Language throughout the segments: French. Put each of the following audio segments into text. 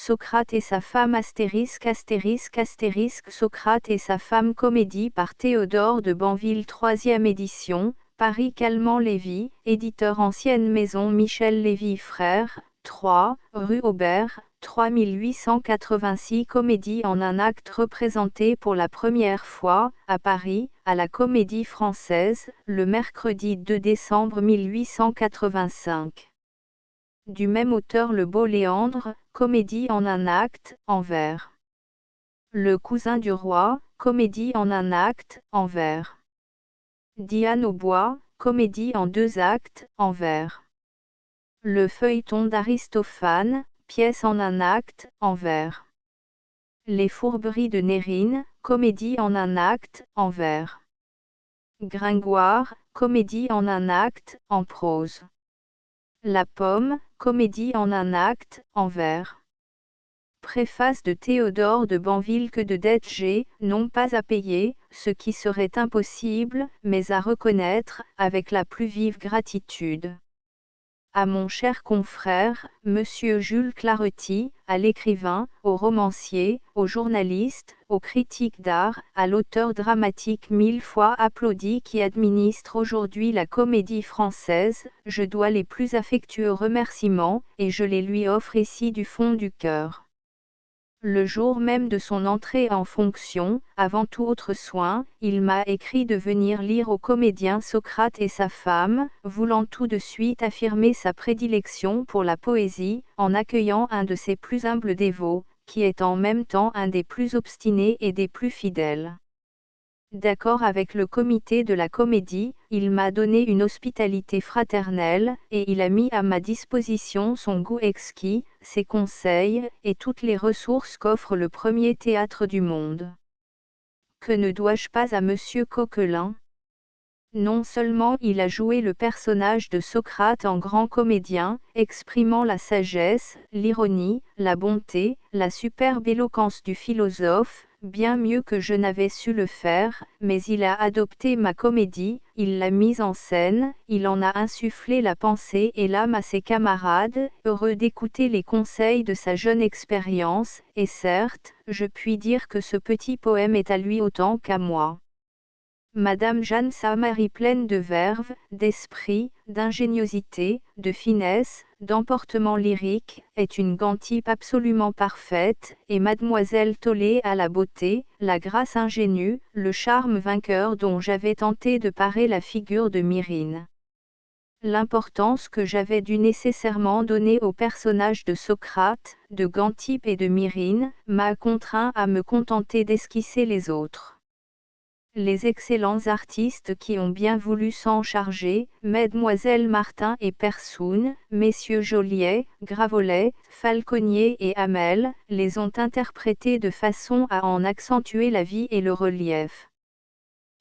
Socrate et sa femme Socrate et sa femme comédie par Théodore de Banville 3e édition, Paris Calment Lévy, éditeur Ancienne Maison Michel Lévy Frères, 3, rue Aubert, 3886 Comédie en un acte représentée pour la première fois, à Paris, à la Comédie Française, le mercredi 2 décembre 1885. Du même auteur Le Beau Léandre, Comédie en un acte, en vers. Le Cousin du Roi, Comédie en un acte, en vers. Diane au bois, Comédie en 2 actes, en vers. Le Feuilleton d'Aristophane, pièce en un acte, en vers. Les Fourberies de Nérine, Comédie en un acte, en vers. Gringoire, Comédie en un acte, en prose. La Pomme, Comédie en un acte, en vers. Préface de Théodore de Banville. Que de dettes j'ai, non pas à payer, ce qui serait impossible, mais à reconnaître, avec la plus vive gratitude. À mon cher confrère, Monsieur Jules Claretie, à l'écrivain, au romancier, au journaliste, au critique d'art, à l'auteur dramatique 1000 fois applaudi qui administre aujourd'hui la Comédie Française, je dois les plus affectueux remerciements, et je les lui offre ici du fond du cœur. Le jour même de son entrée en fonction, avant tout autre soin, il m'a écrit de venir lire au comédien Socrate et sa femme, voulant tout de suite affirmer sa prédilection pour la poésie, en accueillant un de ses plus humbles dévots, qui est en même temps un des plus obstinés et des plus fidèles. D'accord avec le comité de la Comédie, il m'a donné une hospitalité fraternelle, et il a mis à ma disposition son goût exquis, ses conseils, et toutes les ressources qu'offre le premier théâtre du monde. Que ne dois-je pas à Monsieur Coquelin ? Non seulement il a joué le personnage de Socrate en grand comédien, exprimant la sagesse, l'ironie, la bonté, la superbe éloquence du philosophe, bien mieux que je n'avais su le faire, mais il a adopté ma comédie, il l'a mise en scène, il en a insufflé la pensée et l'âme à ses camarades, heureux d'écouter les conseils de sa jeune expérience, et certes, je puis dire que ce petit poème est à lui autant qu'à moi. Madame Jeanne Samary pleine de verve, d'esprit, d'ingéniosité, de finesse, d'emportement lyrique, est une gantipe absolument parfaite, et Mademoiselle Tollet a la beauté, la grâce ingénue, le charme vainqueur dont j'avais tenté de parer la figure de Myrrhine. L'importance que j'avais dû nécessairement donner aux personnages de Socrate, de Gantippe et de Myrrhine, m'a contraint à me contenter d'esquisser les autres. Les excellents artistes qui ont bien voulu s'en charger, Mesdemoiselles Martin et Persoun, Messieurs Joliet, Gravolet, Falconier et Hamel, les ont interprétés de façon à en accentuer la vie et le relief.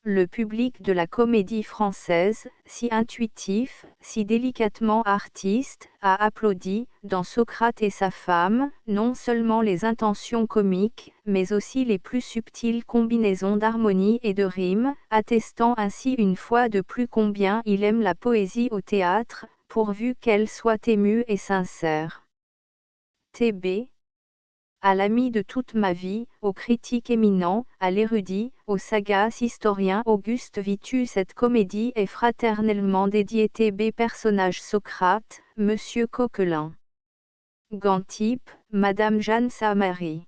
Le public de la Comédie Française, si intuitif, si délicatement artiste, a applaudi, dans Socrate et sa femme, non seulement les intentions comiques, mais aussi les plus subtiles combinaisons d'harmonie et de rime, attestant ainsi une fois de plus combien il aime la poésie au théâtre, pourvu qu'elle soit émue et sincère. T.B. À l'ami de toute ma vie, au critique éminent, à l'érudit, au sagace historien Auguste Vitu, cette comédie est fraternellement dédiée. T.B. Personnage Socrate, Monsieur Coquelin. Gantippe, Madame Jeanne Samary.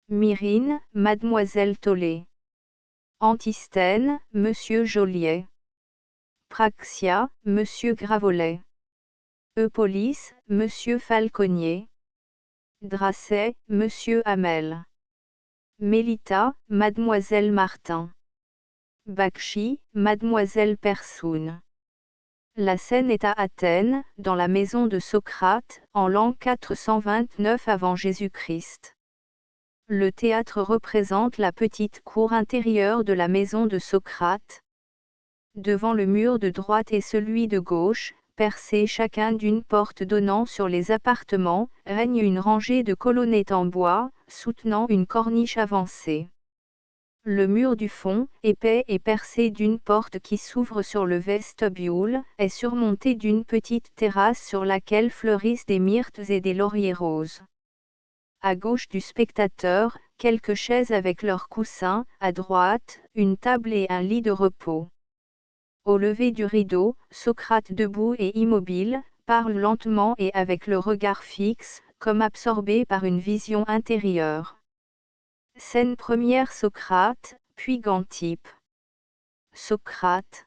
Myrrhine, Mademoiselle Tollet. Antisthène, Monsieur Joliet. Praxia, Monsieur Gravolet. Eupolis, Monsieur Falconier. Dracet, Monsieur Hamel. Mélita, Mademoiselle Martin. Bakshi, Mademoiselle Persoun. La scène est à Athènes, dans la maison de Socrate, en l'an 429 avant Jésus-Christ. Le théâtre représente la petite cour intérieure de la maison de Socrate. Devant le mur de droite et celui de gauche, percés chacun d'une porte donnant sur les appartements, règne une rangée de colonnettes en bois, soutenant une corniche avancée. Le mur du fond, épais et percé d'une porte qui s'ouvre sur le vestibule, est surmonté d'une petite terrasse sur laquelle fleurissent des myrtes et des lauriers roses. À gauche du spectateur, quelques chaises avec leurs coussins, à droite, une table et un lit de repos. Au lever du rideau, Socrate debout et immobile, parle lentement et avec le regard fixe, comme absorbé par une vision intérieure. Scène première: Socrate, puis Gantippe. Socrate.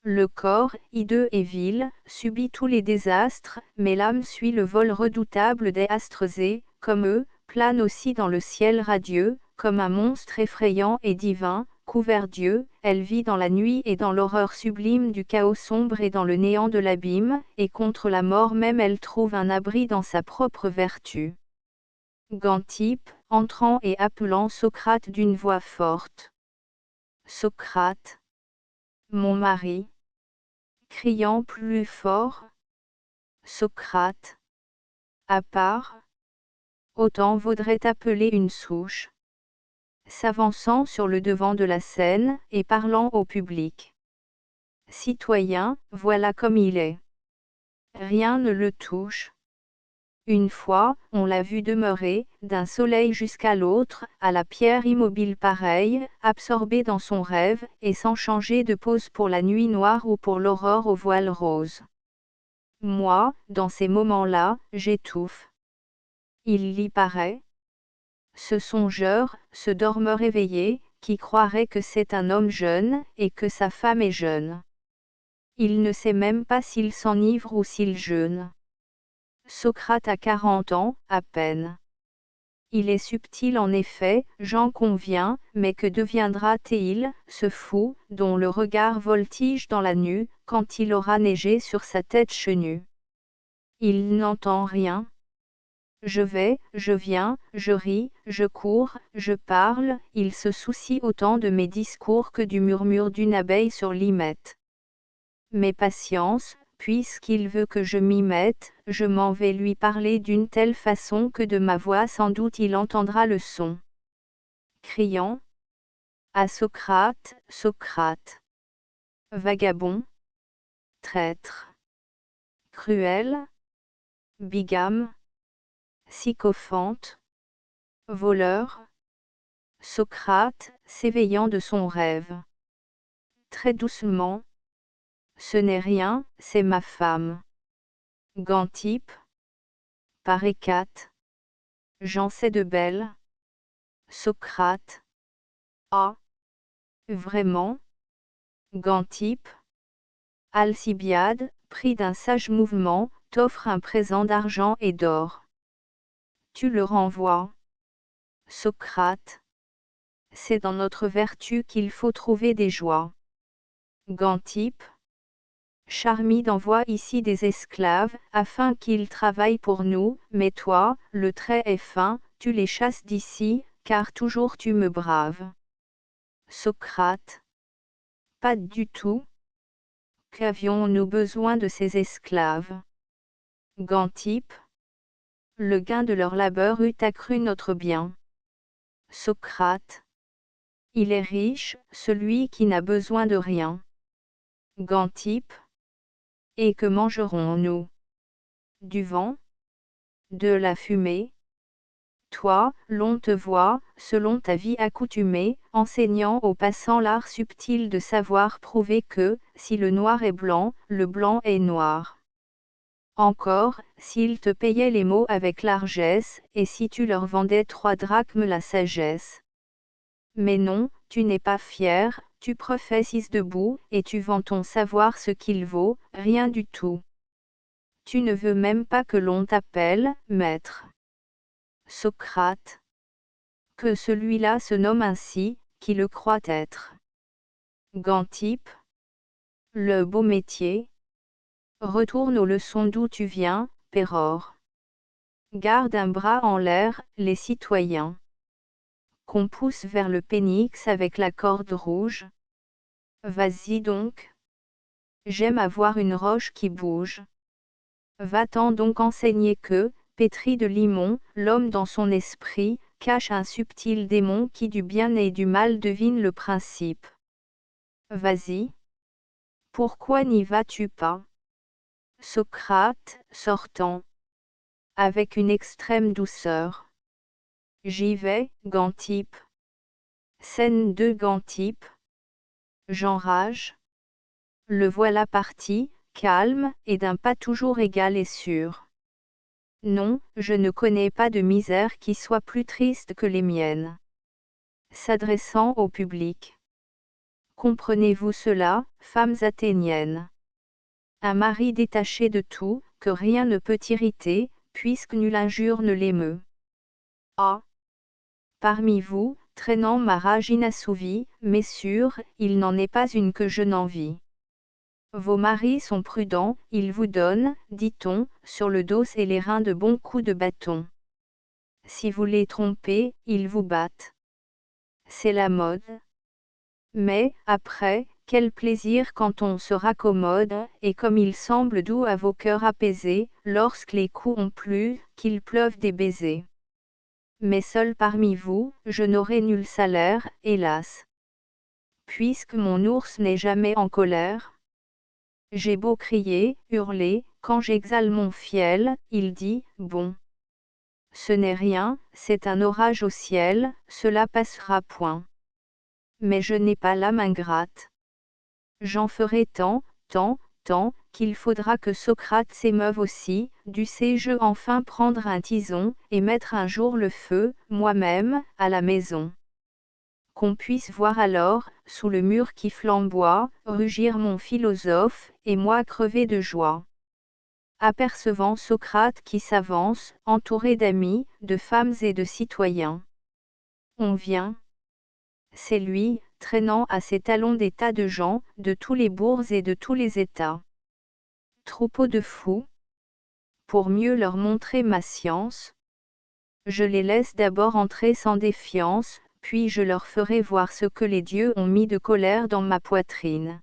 Le corps, hideux et vil, subit tous les désastres, mais l'âme suit le vol redoutable des astres et, comme eux, plane aussi dans le ciel radieux, comme un monstre effrayant et divin, couvert d'yeux, elle vit dans la nuit et dans l'horreur sublime du chaos sombre et dans le néant de l'abîme, et contre la mort même elle trouve un abri dans sa propre vertu. Gantippe, entrant et appelant Socrate d'une voix forte. Socrate. Mon mari. Criant plus fort. Socrate. À part. Autant vaudrait appeler une souche. S'avançant sur le devant de la scène, et parlant au public. Citoyens, voilà comme il est. Rien ne le touche. Une fois, on l'a vu demeurer, d'un soleil jusqu'à l'autre, à la pierre immobile pareille, absorbé dans son rêve, et sans changer de pose pour la nuit noire ou pour l'aurore au voile rose. Moi, dans ces moments-là, j'étouffe. Il y paraît. Ce songeur, ce dormeur éveillé, qui croirait que c'est un homme jeune, et que sa femme est jeune. Il ne sait même pas s'il s'enivre ou s'il jeûne. Socrate a 40 ans, à peine. Il est subtil en effet, j'en conviens, mais que deviendra-t-il, ce fou, dont le regard voltige dans la nue, quand il aura neigé sur sa tête chenue? Il n'entend rien. Je vais, je viens, je ris, je cours, je parle, il se soucie autant de mes discours que du murmure d'une abeille sur l'hymette. Mais patience, puisqu'il veut que je m'y mette, je m'en vais lui parler d'une telle façon que de ma voix sans doute il entendra le son. Criant à Socrate, Socrate. Vagabond, traître, cruel, bigame, sycophante, voleur. Socrate, s'éveillant de son rêve. Très doucement. Ce n'est rien, c'est ma femme. Gantippe. Parécate. J'en sais de belles. Socrate. Ah. Vraiment? Gantippe. Alcibiade, pris d'un sage mouvement, t'offre un présent d'argent et d'or. Tu le renvoies. Socrate. C'est dans notre vertu qu'il faut trouver des joies. Gantippe. Charmide envoie ici des esclaves, afin qu'ils travaillent pour nous, mais toi, le trait est fin, tu les chasses d'ici, car toujours tu me braves. Socrate. Pas du tout. Qu'avions-nous besoin de ces esclaves? Gantippe. Le gain de leur labeur eût accru notre bien. Socrate. Il est riche, celui qui n'a besoin de rien. Gantippe. Et que mangerons-nous? Du vent? De la fumée? Toi, l'on te voit, selon ta vie accoutumée, enseignant aux passants l'art subtil de savoir prouver que, si le noir est blanc, le blanc est noir. Encore, s'ils te payaient les mots avec largesse, et si tu leur vendais 3 drachmes la sagesse. Mais non, tu n'es pas fier, tu professes debout, et tu vends ton savoir ce qu'il vaut, rien du tout. Tu ne veux même pas que l'on t'appelle maître. Socrate. Que celui-là se nomme ainsi, qui le croit être. Gantippe. Le beau métier. Retourne aux leçons d'où tu viens, Pérore. Garde un bras en l'air, les citoyens. Qu'on pousse vers le pénix avec la corde rouge. Vas-y donc. J'aime avoir une roche qui bouge. Va-t'en donc enseigner que, pétri de limon, l'homme dans son esprit, cache un subtil démon qui du bien et du mal devine le principe. Vas-y. Pourquoi n'y vas-tu pas? Socrate, sortant. Avec une extrême douceur. J'y vais, Gantype. Scène 2 Gantype. J'enrage. Le voilà parti, calme, et d'un pas toujours égal et sûr. Non, je ne connais pas de misère qui soit plus triste que les miennes. S'adressant au public. Comprenez-vous cela, femmes athéniennes? Un mari détaché de tout, que rien ne peut irriter, puisque nulle injure ne l'émeut. Ah! Parmi vous, traînant ma rage inassouvie, messieurs, il n'en est pas une que je n'envie. Vos maris sont prudents, ils vous donnent, dit-on, sur le dos et les reins de bons coups de bâton. Si vous les trompez, ils vous battent. C'est la mode. Mais, après, quel plaisir quand on se raccommode, et comme il semble doux à vos cœurs apaisés, lorsque les coups ont plu, qu'il pleuve des baisers. Mais seul parmi vous, je n'aurai nul salaire, hélas. Puisque mon ours n'est jamais en colère. J'ai beau crier, hurler, quand j'exhale mon fiel, il dit, bon. Ce n'est rien, c'est un orage au ciel, cela passera point. Mais je n'ai pas l'âme ingrate. J'en ferai tant, qu'il faudra que Socrate s'émeuve aussi, dussé-je enfin prendre un tison, et mettre un jour le feu, moi-même, à la maison. Qu'on puisse voir alors, sous le mur qui flamboie, rugir mon philosophe, et moi crever de joie. Apercevant Socrate qui s'avance, entouré d'amis, de femmes et de citoyens. On vient. C'est lui, traînant à ses talons des tas de gens, de tous les bourgs et de tous les états. Troupeau de fous. Pour mieux leur montrer ma science, je les laisse d'abord entrer sans défiance, puis je leur ferai voir ce que les dieux ont mis de colère dans ma poitrine.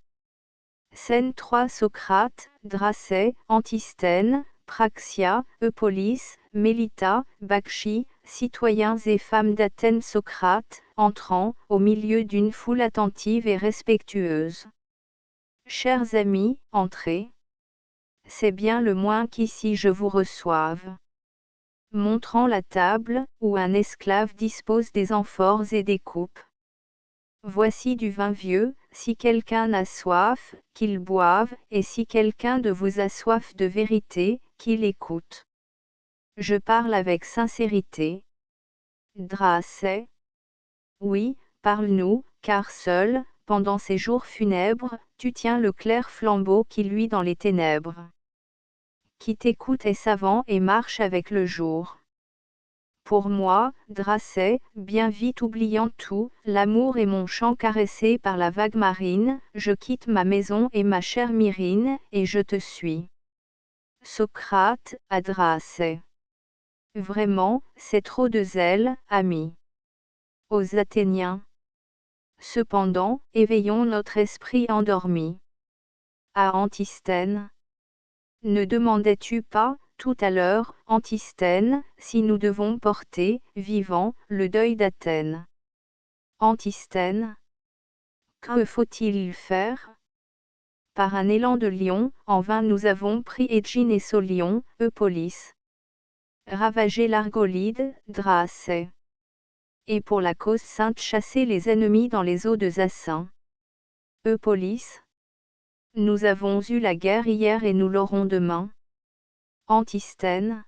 Scène 3 Socrate, Dracée, Antisthène, Praxia, Eupolis, Mélita, Bakchi, citoyens et femmes d'Athènes. Socrate, entrant, au milieu d'une foule attentive et respectueuse. Chers amis, entrez. C'est bien le moins qu'ici je vous reçoive. Montrant la table, où un esclave dispose des amphores et des coupes. Voici du vin vieux, si quelqu'un a soif, qu'il boive, et si quelqu'un de vous a soif de vérité, qu'il écoute. Je parle avec sincérité. Dracée. Oui, parle-nous, car seul, pendant ces jours funèbres, tu tiens le clair flambeau qui luit dans les ténèbres. Qui t'écoute est savant et marche avec le jour. Pour moi, Dracée, bien vite oubliant tout, l'amour et mon chant caressé par la vague marine, je quitte ma maison et ma chère Myrrhine, et je te suis. Socrate, à Dracée. Vraiment, c'est trop de zèle, ami. Aux Athéniens. Cependant, éveillons notre esprit endormi. À Antisthène. Ne demandais-tu pas, tout à l'heure, Antisthène, si nous devons porter, vivant, le deuil d'Athènes? Antisthène. Que faut-il faire? Par un élan de lion, en vain nous avons pris Égine et Solion, Eupolis. Ravager l'Argolide, Dracée. Et pour la cause sainte chasser les ennemis dans les eaux de Zacyn. Eupolis. Nous avons eu la guerre hier et nous l'aurons demain. Antisthène.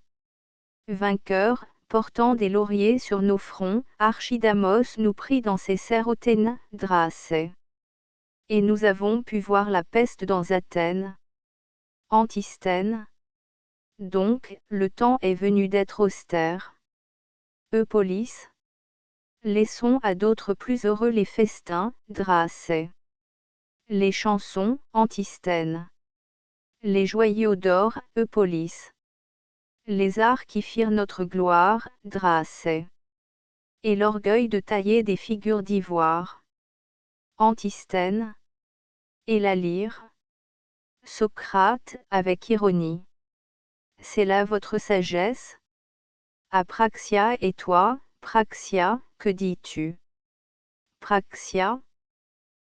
Vainqueur, portant des lauriers sur nos fronts, Archidamos nous prit dans ses serrotènes, Dracée. Et nous avons pu voir la peste dans Athènes. Antisthène. Donc, le temps est venu d'être austère. Eupolis. Laissons à d'autres plus heureux les festins, Dracée. Les chansons, Antisthène. Les joyaux d'or, Eupolis. Les arts qui firent notre gloire, Dracée. Et l'orgueil de tailler des figures d'ivoire. Antisthène. Et la lyre. Socrate, avec ironie. C'est là votre sagesse? Praxia et toi, Praxia, que dis-tu? Praxia.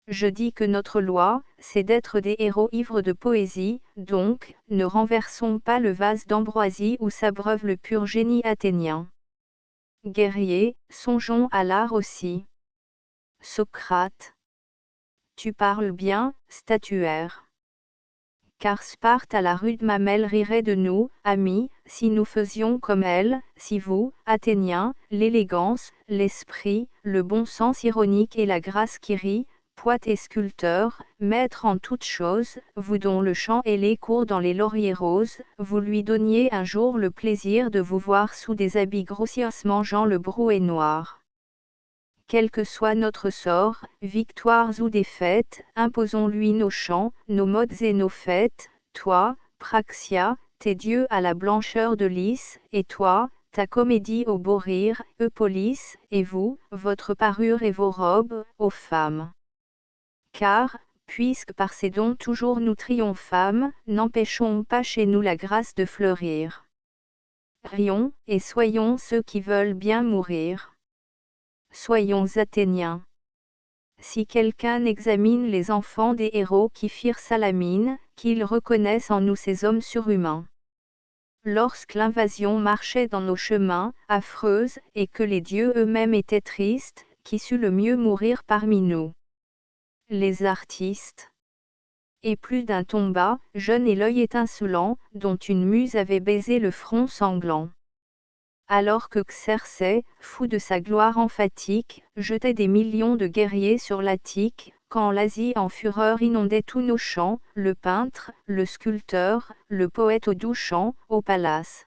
Je dis que notre loi, c'est d'être des héros ivres de poésie, donc, ne renversons pas le vase d'ambroisie où s'abreuve le pur génie athénien. Guerrier, songeons à l'art aussi. Socrate. Tu parles bien, statuaire. Car Sparte à la rude mamelle rirait de nous, amis, si nous faisions comme elle, si vous, Athéniens, l'élégance, l'esprit, le bon sens ironique et la grâce qui rit, poète et sculpteur, maître en toutes choses, vous dont le chant ailé court dans les lauriers roses, vous lui donniez un jour le plaisir de vous voir sous des habits grossièrement mangeant le brouet noir. Quel que soit notre sort, victoires ou défaites, imposons-lui nos chants, nos modes et nos fêtes, toi, Praxia, tes dieux à la blancheur de lys, et toi, ta comédie au beau rire, Eupolis, et vous, votre parure et vos robes, ô femmes. Car, puisque par ces dons toujours nous triomphâmes, n'empêchons pas chez nous la grâce de fleurir. Rions, et soyons ceux qui veulent bien mourir. Soyons Athéniens. Si quelqu'un examine les enfants des héros qui firent Salamine, qu'il reconnaisse en nous ces hommes surhumains. Lorsque l'invasion marchait dans nos chemins, affreuse, et que les dieux eux-mêmes étaient tristes, qui sut le mieux mourir parmi nous? Les artistes. Et plus d'un tomba, jeune et l'œil étincelant, dont une muse avait baisé le front sanglant. Alors que Xerxès, fou de sa gloire emphatique, jetait des millions de guerriers sur l'Attique, quand l'Asie en fureur inondait tous nos champs, le peintre, le sculpteur, le poète au doux chant, au palace,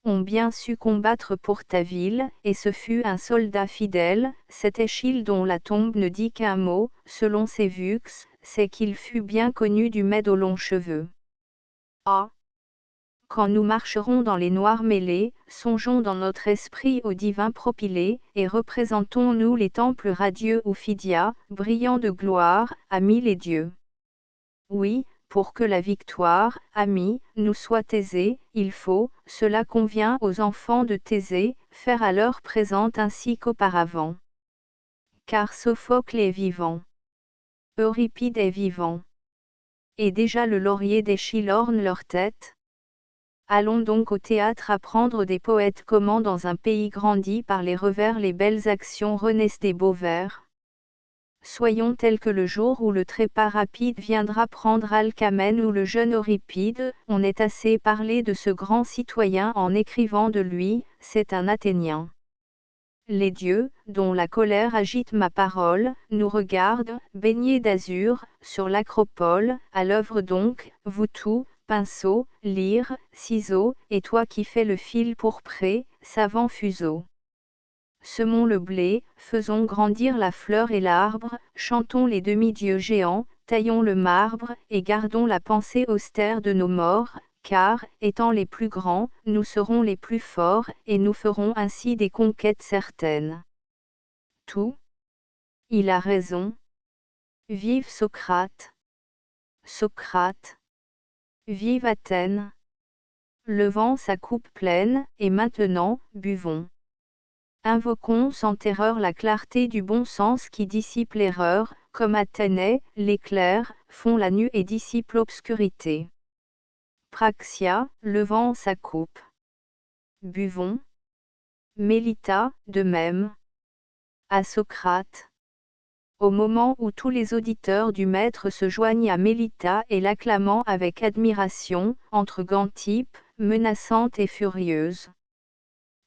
ont bien su combattre pour ta ville, et ce fut un soldat fidèle, cet Échille dont la tombe ne dit qu'un mot, selon ses vues, c'est qu'il fut bien connu du Mède aux longs cheveux. Ah! Quand nous marcherons dans les noirs mêlés, songeons dans notre esprit au divin propylée, et représentons-nous les temples radieux où Phidia, brillant de gloire, a mis les dieux. Oui, pour que la victoire, amis, nous soit aisée, il faut, cela convient aux enfants de Thésée, faire à l'heure présente ainsi qu'auparavant. Car Sophocle est vivant. Euripide est vivant. Et déjà le laurier d'Échille orne leur tête. Allons donc au théâtre apprendre des poètes comment dans un pays grandi par les revers les belles actions renaissent des beaux vers. Soyons tels que le jour où le trépas rapide viendra prendre Alcamène ou le jeune Euripide, on est assez parlé de ce grand citoyen en écrivant de lui, c'est un Athénien. Les dieux, dont la colère agite ma parole, nous regardent, baignés d'azur, sur l'acropole, à l'œuvre donc, vous tous, pinceau, lyre, ciseaux, et toi qui fais le fil pourpré, savant fuseau. Semons le blé, faisons grandir la fleur et l'arbre, chantons les demi-dieux géants, taillons le marbre, et gardons la pensée austère de nos morts, car, étant les plus grands, nous serons les plus forts, et nous ferons ainsi des conquêtes certaines. Tout. Il a raison. Vive Socrate. Socrate. Vive Athènes. Levant sa coupe pleine, et maintenant, buvons. Invoquons sans terreur la clarté du bon sens qui dissipe l'erreur, comme Athénée, l'éclair, font la nuit et dissipe l'obscurité. Praxia, levant sa coupe. Buvons. Mélita, de même. À Socrate. Au moment où tous les auditeurs du maître se joignent à Mélita et l'acclamant avec admiration, entre Gantippe, menaçante et furieuse.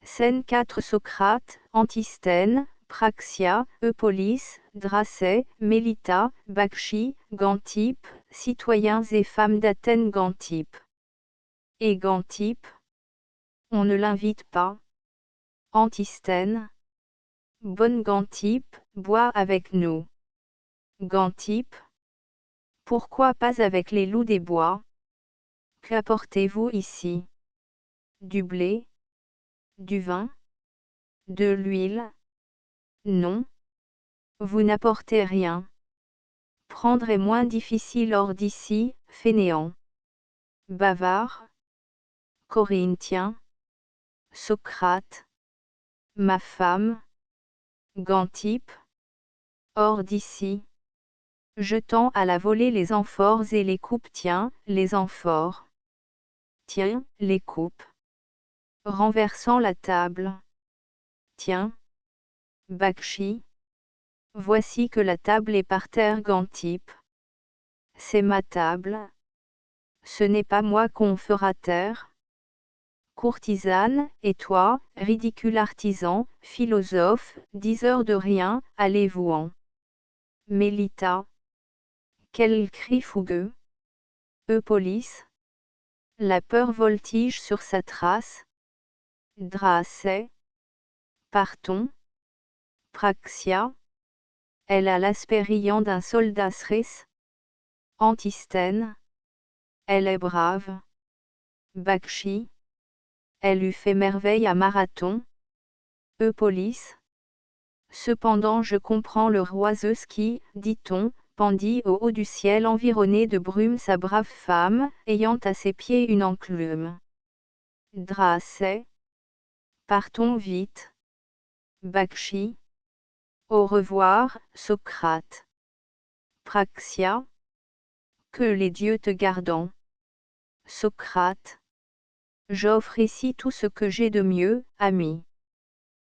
Scène 4 Socrate, Antisthène, Praxia, Eupolis, Dracée, Mélita, Bakchi, Gantippe, citoyens et femmes d'Athènes Gantippe. Et Gantippe? On ne l'invite pas. Antisthène. Bonne Gantippe, bois avec nous. Gantippe. Pourquoi pas avec les loups des bois? Qu'apportez-vous ici? Du blé? Du vin? De l'huile? Non. Vous n'apportez rien. Prendre est moins difficile hors d'ici, fainéant. Bavard. Corinthien. Socrate. Ma femme. Gantippe. Hors d'ici. Jetant à la volée les amphores et les coupes. Tiens, les amphores. Tiens, les coupes. Renversant la table. Tiens, Bakshi. Voici que la table est par terre Gantype. C'est ma table. Ce n'est pas moi qu'on fera taire. Courtisane, et toi, ridicule artisan, philosophe, diseur de rien, allez-vous-en. Mélita. Quel cri fougueux. Eupolis. La peur voltige sur sa trace. Dracée. Partons. Praxia. Elle a l'aspect riant d'un soldat cerise. Antisthène. Elle est brave. Bakshi. Elle eût fait merveille à Marathon. Eupolis. Cependant je comprends le roi Zeus qui, dit-on, pendit au haut du ciel environné de brume sa brave femme, ayant à ses pieds une enclume. Dracée. Partons vite. Bakshi. Au revoir, Socrate. Praxia. Que les dieux te gardent. Socrate. J'offre ici tout ce que j'ai de mieux, ami.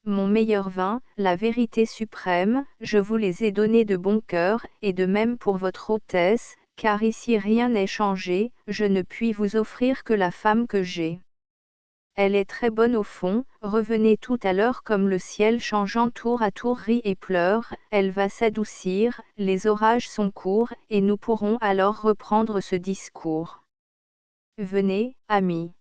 Mon meilleur vin, la vérité suprême, je vous les ai donnés de bon cœur, et de même pour votre hôtesse, car ici rien n'est changé, je ne puis vous offrir que la femme que j'ai. Elle est très bonne au fond, revenez tout à l'heure comme le ciel changeant tour à tour rit et pleure, elle va s'adoucir, les orages sont courts, et nous pourrons alors reprendre ce discours. Venez, amis.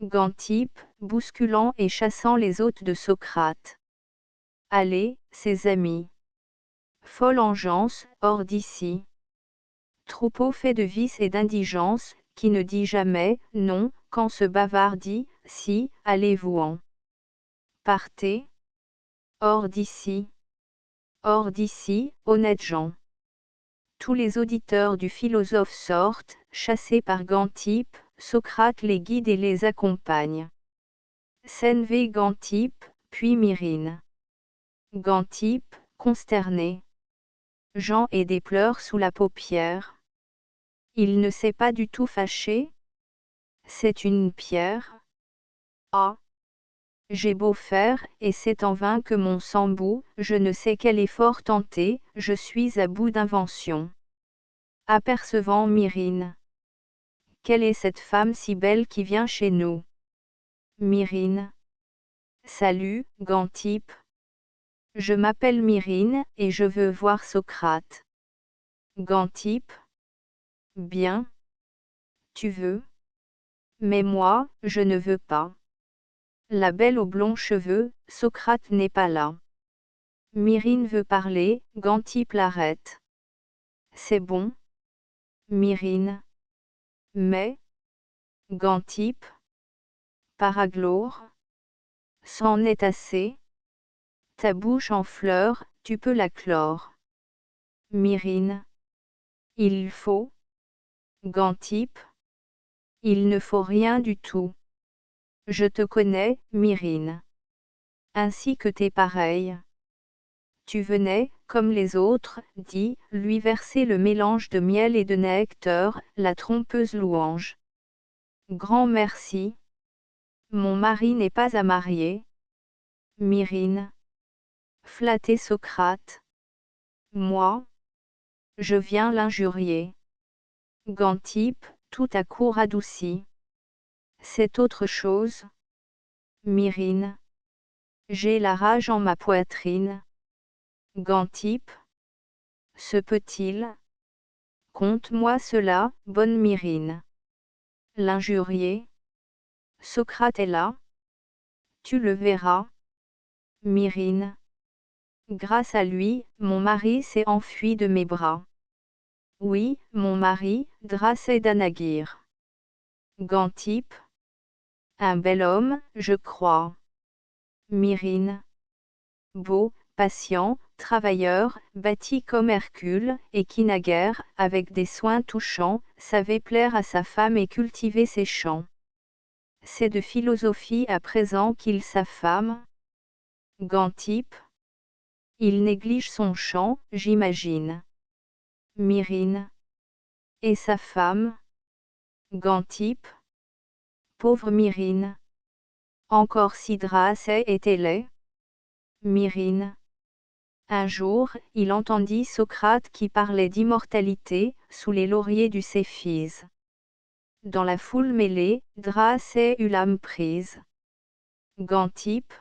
Gantype, bousculant et chassant les hôtes de Socrate. Allez, ses amis. Folle engeance, hors d'ici. Troupeau fait de vice et d'indigence, qui ne dit jamais, non, quand ce bavard dit, si, allez-vous-en. Partez. Hors d'ici. Hors d'ici, honnêtes gens. Tous les auditeurs du philosophe sortent, chassés par Gantype, Socrate les guide et les accompagne. Scène V. Gantype, puis Myrrhine. Gantype, consterné. Jean et des pleurs sous la paupière. Il ne s'est pas du tout fâché. C'est une pierre. Ah! J'ai beau faire, et c'est en vain que mon sang bout, je ne sais quel effort tenter, je suis à bout d'invention. Apercevant Myrrhine. Quelle est cette femme si belle qui vient chez nous? Myrrhine. Salut, Gantype. Je m'appelle Myrrhine, et je veux voir Socrate. Gantype. Bien. Tu veux? Mais moi, je ne veux pas. La belle aux blonds cheveux, Socrate n'est pas là. Myrrhine veut parler, Gantype l'arrête. C'est bon. Myrrhine. Mais. Gantype. Paraglore. C'en est assez. Ta bouche en fleurs, tu peux la clore. Myrrhine. Il faut. Gantype. Il ne faut rien du tout. Je te connais, Myrrhine. Ainsi que tes pareilles. Tu venais, comme les autres, dit, lui verser le mélange de miel et de nectar, la trompeuse louange. Grand merci. Mon mari n'est pas à marier. Myrrhine. Flatter Socrate. Moi. Je viens l'injurier. Gantype, tout à coup radouci. C'est autre chose. Myrrhine. J'ai la rage en ma poitrine. Gantype. Se peut-il? Conte-moi cela, bonne Myrrhine. L'injurier. Socrate est là. Tu le verras. Myrrhine. Grâce à lui, mon mari s'est enfui de mes bras. Oui, mon mari, Dracée d'Anagyre. Gantype. Un bel homme, je crois. Myrrhine. Beau, patient, travailleur, bâti comme Hercule, et qui naguère, avec des soins touchants, savait plaire à sa femme et cultiver ses champs. C'est de philosophie à présent qu'il s'affame. Gantype. Il néglige son champ, j'imagine. Myrrhine. Et sa femme? Gantype. Pauvre Myrrhine. Encore si Dracée était laid. Myrrhine. Un jour, il entendit Socrate qui parlait d'immortalité, sous les lauriers du Céphise. Dans la foule mêlée, Dracée eut l'âme prise. Gantippe.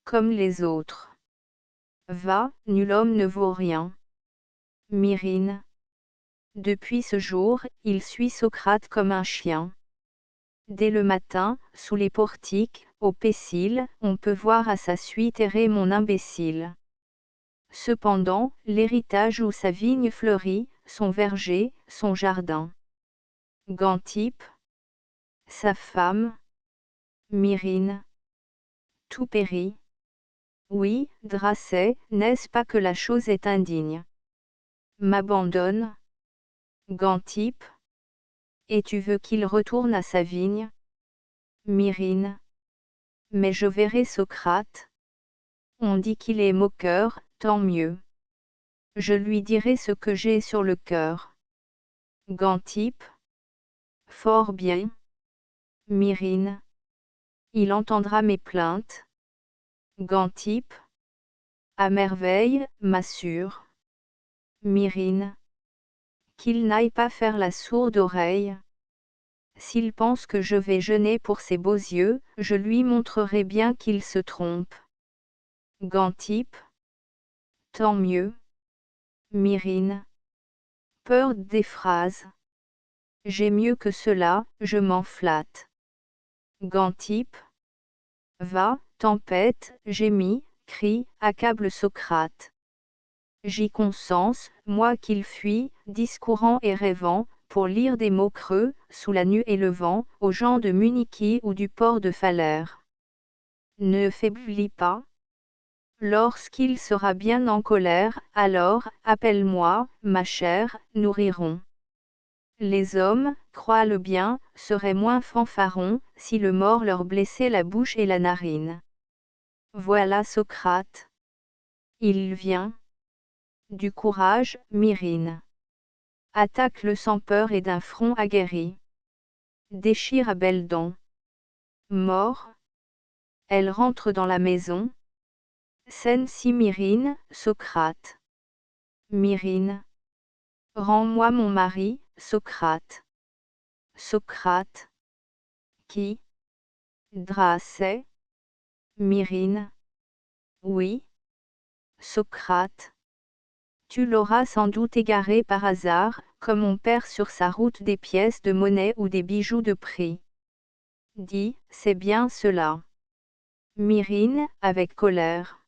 Comme les autres. Va, nul homme ne vaut rien. Myrrhine. Depuis ce jour, il suit Socrate comme un chien. Dès le matin, sous les portiques, au Pécile, on peut voir à sa suite errer mon imbécile. Cependant, l'héritage où sa vigne fleurit, son verger, son jardin. Gantippe. Sa femme. Myrrhine. Tout périt. Oui, Dracée, n'est-ce pas que la chose est indigne? M'abandonne. Gantippe. Et tu veux qu'il retourne à sa vigne? Myrrhine. Mais je verrai Socrate. On dit qu'il est moqueur, tant mieux. Je lui dirai ce que j'ai sur le cœur. Gantippe. Fort bien. Myrrhine. Il entendra mes plaintes. Gantippe. À merveille, m'assure. Myrrhine. Qu'il n'aille pas faire la sourde oreille. S'il pense que je vais jeûner pour ses beaux yeux, je lui montrerai bien qu'il se trompe. Gantippe. Tant mieux. Myrrhine. Peur des phrases. J'ai mieux que cela, je m'en flatte. Gantippe. Va, tempête, gémis, crie, accable Socrate. J'y consens, moi qu'il fuit, discourant et rêvant, pour lire des mots creux, sous la nue et le vent, aux gens de Munichie ou du port de Phalère. Ne faiblis pas. Lorsqu'il sera bien en colère, alors, appelle-moi, ma chère, nous rirons. Les hommes, crois-le bien, seraient moins fanfarons, si le mort leur blessait la bouche et la narine. Voilà Socrate. Il vient. Du courage, Myrrhine. Attaque-le sans peur et d'un front aguerri. Déchire à belles dents. Mort. Elle rentre dans la maison. Scène si Myrrhine, Socrate. Myrrhine. Rends-moi mon mari, Socrate. Socrate. Qui? Dracée. Myrrhine. Oui. Socrate. Tu l'auras sans doute égaré par hasard, comme on perd sur sa route des pièces de monnaie ou des bijoux de prix. Dis, c'est bien cela. Myrrhine, avec colère.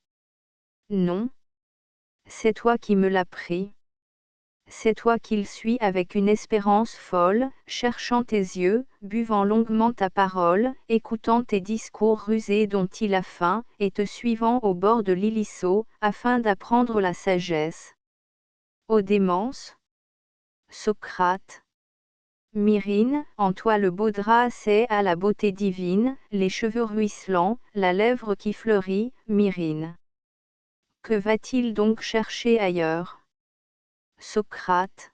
Non. C'est toi qui me l'as pris. C'est toi qu'il suit avec une espérance folle, cherchant tes yeux, buvant longuement ta parole, écoutant tes discours rusés dont il a faim, et te suivant au bord de l'Ilisso, afin d'apprendre la sagesse. Ô démence! Socrate. Myrrhine, en toi le beau Dracée a la beauté divine, les cheveux ruisselants, la lèvre qui fleurit, Myrrhine. Que va-t-il donc chercher ailleurs? Socrate.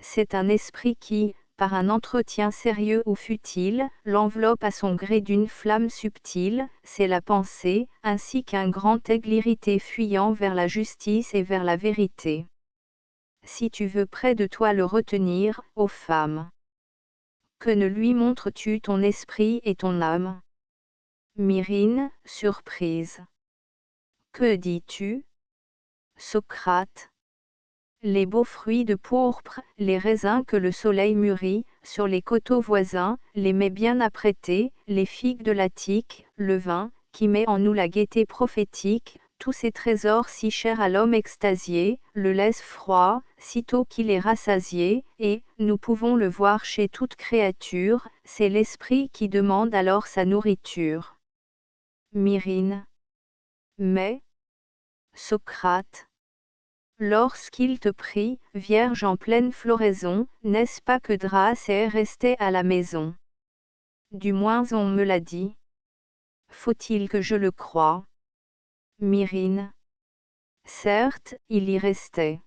C'est un esprit qui, par un entretien sérieux ou futile, l'enveloppe à son gré d'une flamme subtile, c'est la pensée, ainsi qu'un grand aigle irrité fuyant vers la justice et vers la vérité. Si tu veux près de toi le retenir, ô femme. Que ne lui montres-tu ton esprit et ton âme? Myrrhine, surprise. Que dis-tu? Socrate. Les beaux fruits de pourpre, les raisins que le soleil mûrit, sur les coteaux voisins, les mets bien apprêtés, les figues de l'Attique, le vin, qui met en nous la gaieté prophétique, tous ces trésors si chers à l'homme extasié, le laissent froid, sitôt qu'il est rassasié, et, nous pouvons le voir chez toute créature, c'est l'esprit qui demande alors sa nourriture. Myrrhine. Mais, Socrate. Lorsqu'il te prie, vierge en pleine floraison, n'est-ce pas que Dracée restait à la maison? Du moins on me l'a dit. Faut-il que je le croie? Myrrhine. Certes, il y restait.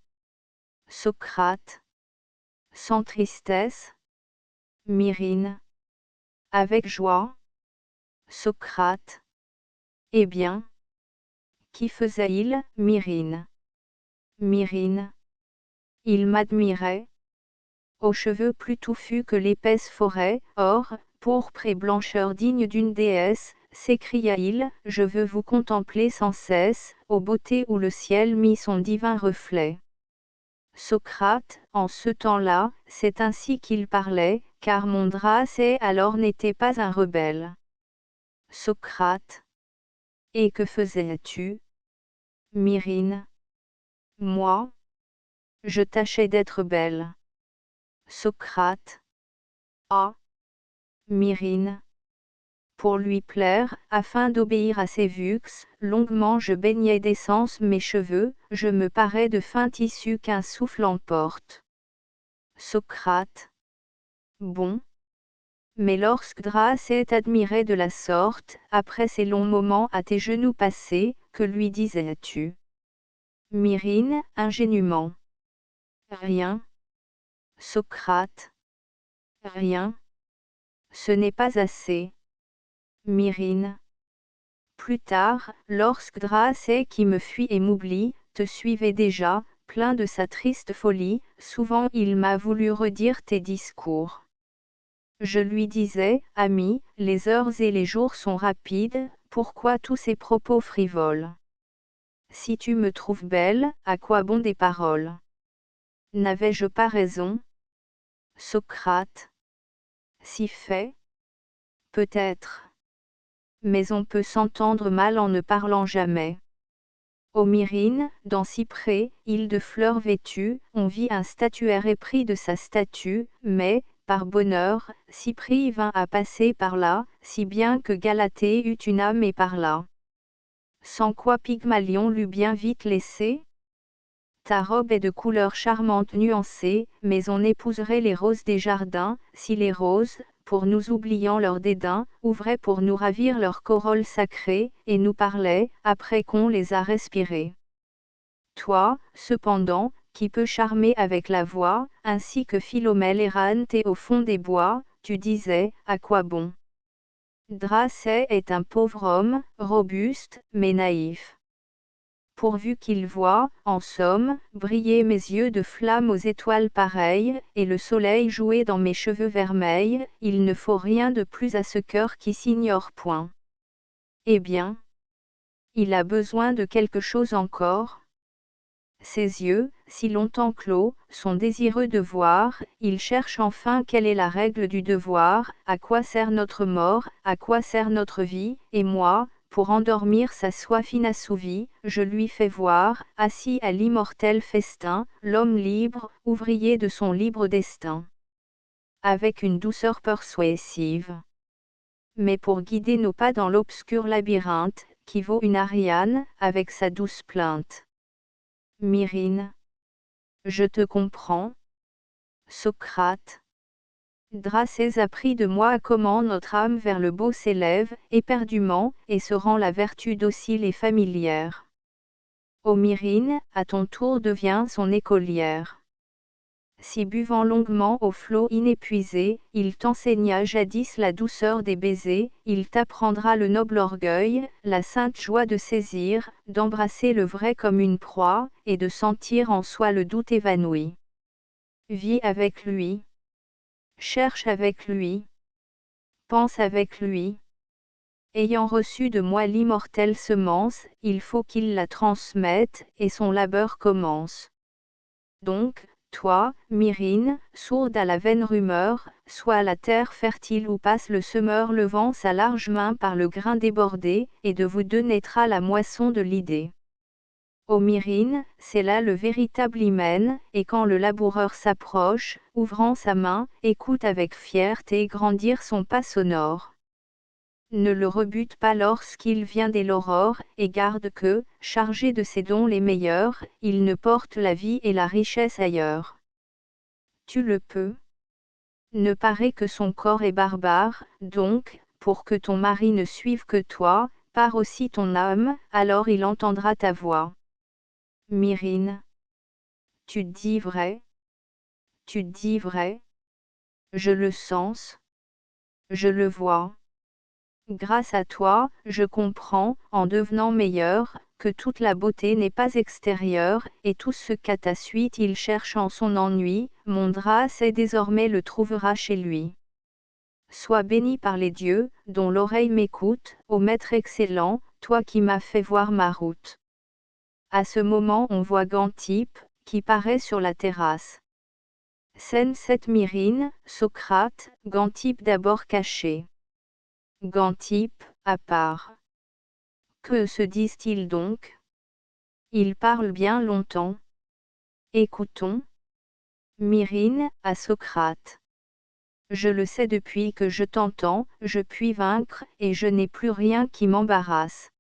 Socrate. Sans tristesse? Myrrhine. Avec joie? Socrate. Eh bien, qui faisait-il, Myrrhine? Myrrhine. Il m'admirait. Aux cheveux plus touffus que l'épaisse forêt, or, pourpre et blancheur digne d'une déesse, s'écria-il, je veux vous contempler sans cesse, aux beautés où le ciel mit son divin reflet. Socrate, en ce temps-là, c'est ainsi qu'il parlait, car Mondrasès alors n'était pas un rebelle. Socrate. Et que faisais-tu? Myrrhine. Moi? Je tâchais d'être belle. Socrate. Ah! Myrrhine. Pour lui plaire, afin d'obéir à ses vues, longuement je baignais d'essence mes cheveux, je me parais de fin tissu qu'un souffle emporte. Socrate. Bon. Mais lorsque Dracée t'admirait de la sorte, après ces longs moments à tes genoux passés, que lui disais-tu? Myrrhine, ingénument. Rien. Socrate. Rien. Ce n'est pas assez. Myrrhine. Plus tard, lorsque Dracée qui me fuit et m'oublie, te suivait déjà, plein de sa triste folie, souvent il m'a voulu redire tes discours. Je lui disais, ami, les heures et les jours sont rapides, pourquoi tous ces propos frivoles? Si tu me trouves belle, à quoi bon des paroles? N'avais-je pas raison? Socrate. Si fait? Peut-être. Mais on peut s'entendre mal en ne parlant jamais. Ô Myrrhine, dans Cyprès, île de fleurs vêtue, on vit un statuaire épris de sa statue, mais, par bonheur, Cypris vint à passer par là, si bien que Galatée eut une âme et parla. Sans quoi Pygmalion l'eût bien vite laissé? Ta robe est de couleur charmante nuancée, mais on épouserait les roses des jardins, si les roses, pour nous oubliant leur dédain, ouvraient pour nous ravir leur corolle sacrée, et nous parlaient, après qu'on les a respirées. Toi, cependant, qui peux charmer avec la voix, ainsi que Philomèle errante au fond des bois, tu disais, à quoi bon? Dracée est un pauvre homme, robuste, mais naïf. Pourvu qu'il voie, en somme, briller mes yeux de flamme aux étoiles pareilles, et le soleil jouer dans mes cheveux vermeils, il ne faut rien de plus à ce cœur qui s'ignore point. Eh bien, il a besoin de quelque chose encore. Ses yeux, si longtemps clos, sont désireux de voir, il cherche enfin quelle est la règle du devoir, à quoi sert notre mort, à quoi sert notre vie, et moi, pour endormir sa soif inassouvie, je lui fais voir, assis à l'immortel festin, l'homme libre, ouvrier de son libre destin. Avec une douceur persuasive. Mais pour guider nos pas dans l'obscur labyrinthe, qui vaut une Ariane, avec sa douce plainte. Myrrhine. Je te comprends. Socrate. Dracée apprit de moi comment notre âme vers le beau s'élève, éperdument, et se rend la vertu docile et familière. Ô Myrrhine, à ton tour deviens son écolière. Si buvant longuement au flot inépuisé, il t'enseigna jadis la douceur des baisers, il t'apprendra le noble orgueil, la sainte joie de saisir, d'embrasser le vrai comme une proie, et de sentir en soi le doute évanoui. Vis avec lui. Cherche avec lui. Pense avec lui. Ayant reçu de moi l'immortelle semence, il faut qu'il la transmette, et son labeur commence. Donc, toi, Myrrhine, sourde à la vaine rumeur, sois la terre fertile où passe le semeur levant sa large main par le grain débordé, et de vous deux naîtra la moisson de l'idée. Ô Myrrhine, c'est là le véritable hymen, et quand le laboureur s'approche, ouvrant sa main, écoute avec fierté grandir son pas sonore. Ne le rebute pas lorsqu'il vient dès l'aurore, et garde que, chargé de ses dons les meilleurs, il ne porte la vie et la richesse ailleurs. Tu le peux. Ne paraît que son corps est barbare, donc, pour que ton mari ne suive que toi, pars aussi ton âme, alors il entendra ta voix. Myrrhine. Tu dis vrai. Tu dis vrai. Je le sens. Je le vois. Grâce à toi, je comprends, en devenant meilleur, que toute la beauté n'est pas extérieure, et tout ce qu'à ta suite il cherche en son ennui, Mondrasès désormais le trouvera chez lui. Sois béni par les dieux, dont l'oreille m'écoute, ô maître excellent, toi qui m'as fait voir ma route. À ce moment on voit Gantippe, qui paraît sur la terrasse. Scène 7. Myrrhine, Socrate, Gantippe d'abord caché. Gantippe, à part. Que se disent-ils donc? Ils parlent bien longtemps. Écoutons. Myrrhine, à Socrate. Je le sais depuis que je t'entends, je puis vaincre, et je n'ai plus rien qui m'embarrasse.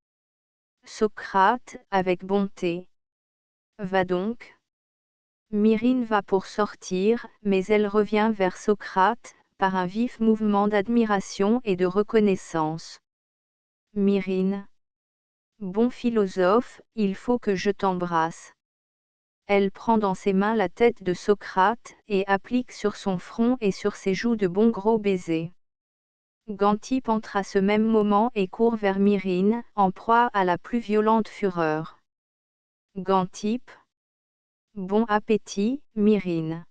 Socrate, avec bonté. Va donc. Myrrhine va pour sortir, mais elle revient vers Socrate, par un vif mouvement d'admiration et de reconnaissance. Myrrhine. Bon philosophe, il faut que je t'embrasse. Elle prend dans ses mains la tête de Socrate, et applique sur son front et sur ses joues de bons gros baisers. Gantippe entre à ce même moment et court vers Myrrhine, en proie à la plus violente fureur. Gantippe. Bon appétit, Myrrhine.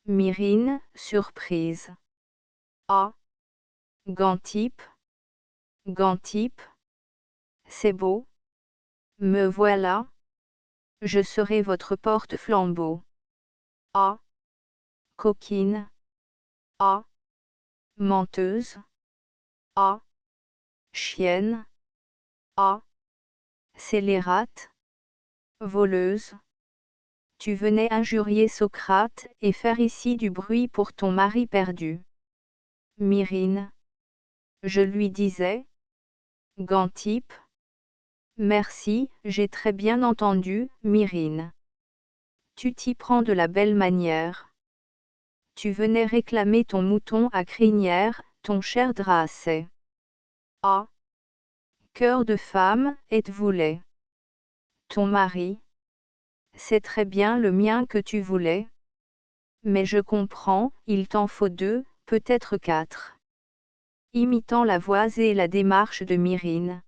Myrrhine, surprise. Ah. Gantippe. Gantippe. C'est beau. Me voilà. Je serai votre porte-flambeau. Ah. Coquine. Ah. Menteuse. Ah. Chienne. Ah. Scélérate. Voleuse. Tu venais injurier Socrate, et faire ici du bruit pour ton mari perdu. Myrrhine. Je lui disais. Gantippe. Merci, j'ai très bien entendu, Myrrhine. Tu t'y prends de la belle manière. Tu venais réclamer ton mouton à crinière, ton cher Dracé. Ah. Cœur de femme, êtes-vous laid? Ton mari. C'est très bien le mien que tu voulais. Mais je comprends, il t'en faut 2, peut-être 4. Imitant la voix et la démarche de Myrrhine.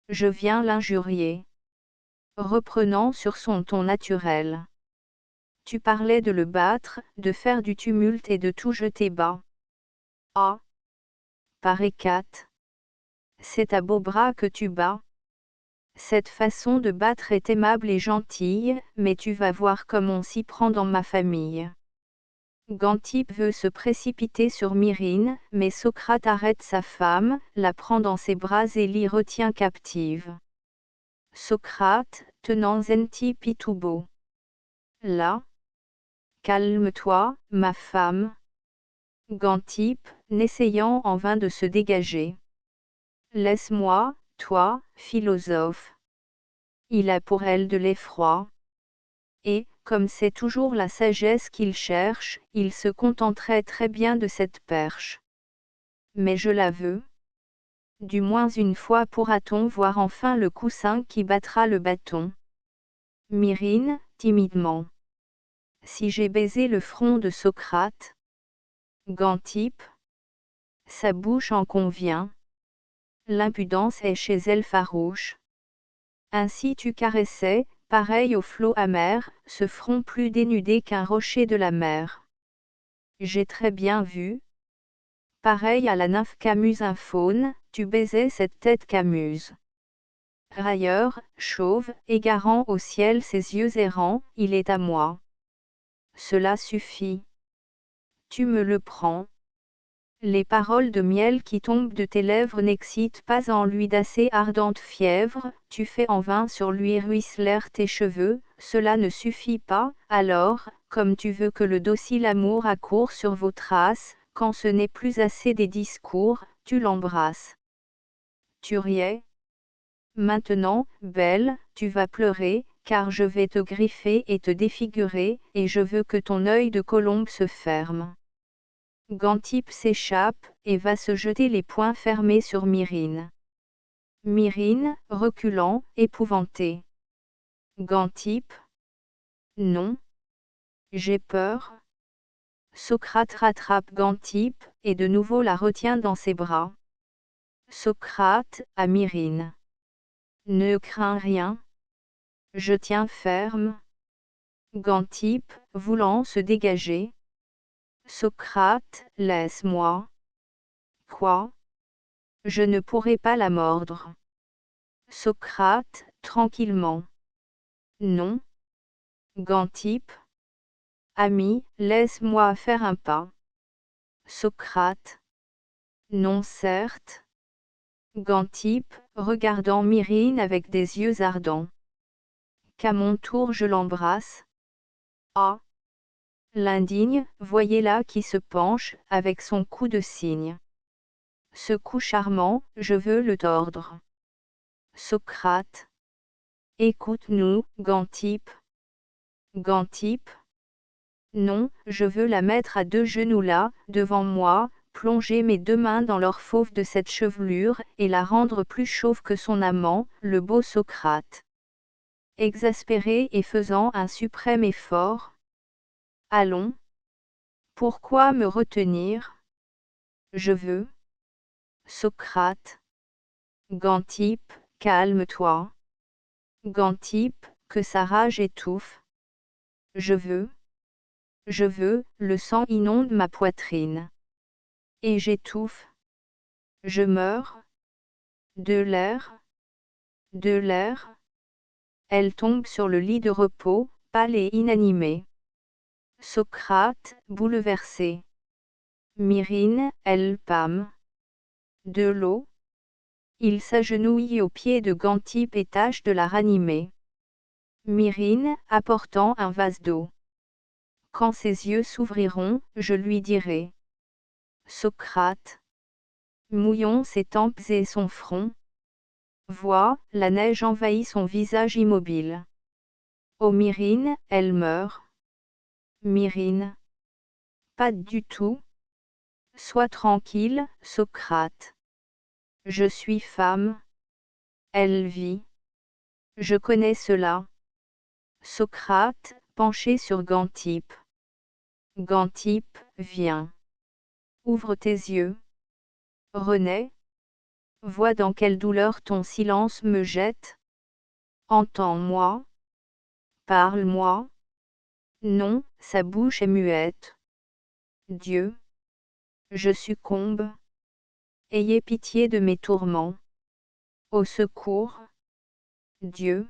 Je viens l'injurier. Reprenant sur son ton naturel. Tu parlais de le battre, de faire du tumulte et de tout jeter bas. Ah. Par hécate. C'est à beau bras que tu bats. Cette façon de battre est aimable et gentille, mais tu vas voir comme on s'y prend dans ma famille. Gantippe veut se précipiter sur Myrrhine, mais Socrate arrête sa femme, la prend dans ses bras et l'y retient captive. Socrate, tenant Xanthippe tout beau. Là. Calme-toi, ma femme. Gantippe, n'essayant en vain de se dégager. Laisse-moi, toi, philosophe. Il a pour elle de l'effroi. Et, comme c'est toujours la sagesse qu'il cherche, il se contenterait très bien de cette perche. Mais je la veux. Du moins une fois pourra-t-on voir enfin le coussin qui battra le bâton. Myrrhine, timidement. Si j'ai baisé le front de Socrate. Gantippe. Sa bouche en convient. L'impudence est chez elle farouche. Ainsi tu caressais, pareil au flot amer, ce front plus dénudé qu'un rocher de la mer. J'ai très bien vu. Pareil à la nymphe camuse infaune, tu baisais cette tête camuse. Railleur, chauve, égarant au ciel ses yeux errants, il est à moi. Cela suffit. Tu me le prends. Les paroles de miel qui tombent de tes lèvres n'excitent pas en lui d'assez ardente fièvre, tu fais en vain sur lui ruisseler tes cheveux, cela ne suffit pas, alors, comme tu veux que le docile amour accourt sur vos traces, quand ce n'est plus assez des discours, tu l'embrasses. Tu riais. Maintenant, belle, tu vas pleurer, car je vais te griffer et te défigurer, et je veux que ton œil de colombe se ferme. Gantippe s'échappe, et va se jeter les poings fermés sur Myrrhine. Myrrhine, reculant, épouvantée. Gantippe. Non. J'ai peur. Socrate rattrape Gantippe, et de nouveau la retient dans ses bras. Socrate, à Myrrhine. Ne crains rien. Je tiens ferme. Gantippe, voulant se dégager. Socrate, laisse-moi. Quoi? Je ne pourrai pas la mordre. Socrate, tranquillement. Non. Gantippe. Ami, laisse-moi faire un pas. Socrate. Non certes. Gantippe, regardant Myrrhine avec des yeux ardents. Qu'à mon tour je l'embrasse. Ah! L'indigne, voyez-la qui se penche, avec son cou de cygne. Ce cou charmant, je veux le tordre. Socrate. Écoute-nous, Gantippe. Gantippe. Non, je veux la mettre à deux genoux là, devant moi, plonger mes deux mains dans leur fauve de cette chevelure, et la rendre plus chauve que son amant, le beau Socrate. Exaspéré et faisant un suprême effort. Allons. Pourquoi me retenir? Je veux. Socrate. Gantippe, calme-toi. Gantippe, que sa rage étouffe. Je veux. Je veux, le sang inonde ma poitrine. Et j'étouffe. Je meurs. De l'air. De l'air. Elle tombe sur le lit de repos, pâle et inanimée. Socrate, bouleversé. Myrrhine, elle pâme. De l'eau. Il s'agenouille aux pieds de Gantippe et tâche de la ranimer. Myrrhine, apportant un vase d'eau. Quand ses yeux s'ouvriront, je lui dirai. Socrate. Mouillons ses tempes et son front. Vois, la neige envahit son visage immobile. Oh Myrrhine, elle meurt. Myrrhine. Pas du tout. Sois tranquille, Socrate. Je suis femme. Elle vit. Je connais cela. Socrate, penché sur Gantippe. Gantippe, viens. Ouvre tes yeux. Renais. Vois dans quelle douleur ton silence me jette. Entends-moi. Parle-moi. Non, sa bouche est muette. Dieu. Je succombe. Ayez pitié de mes tourments. Au secours. Dieu.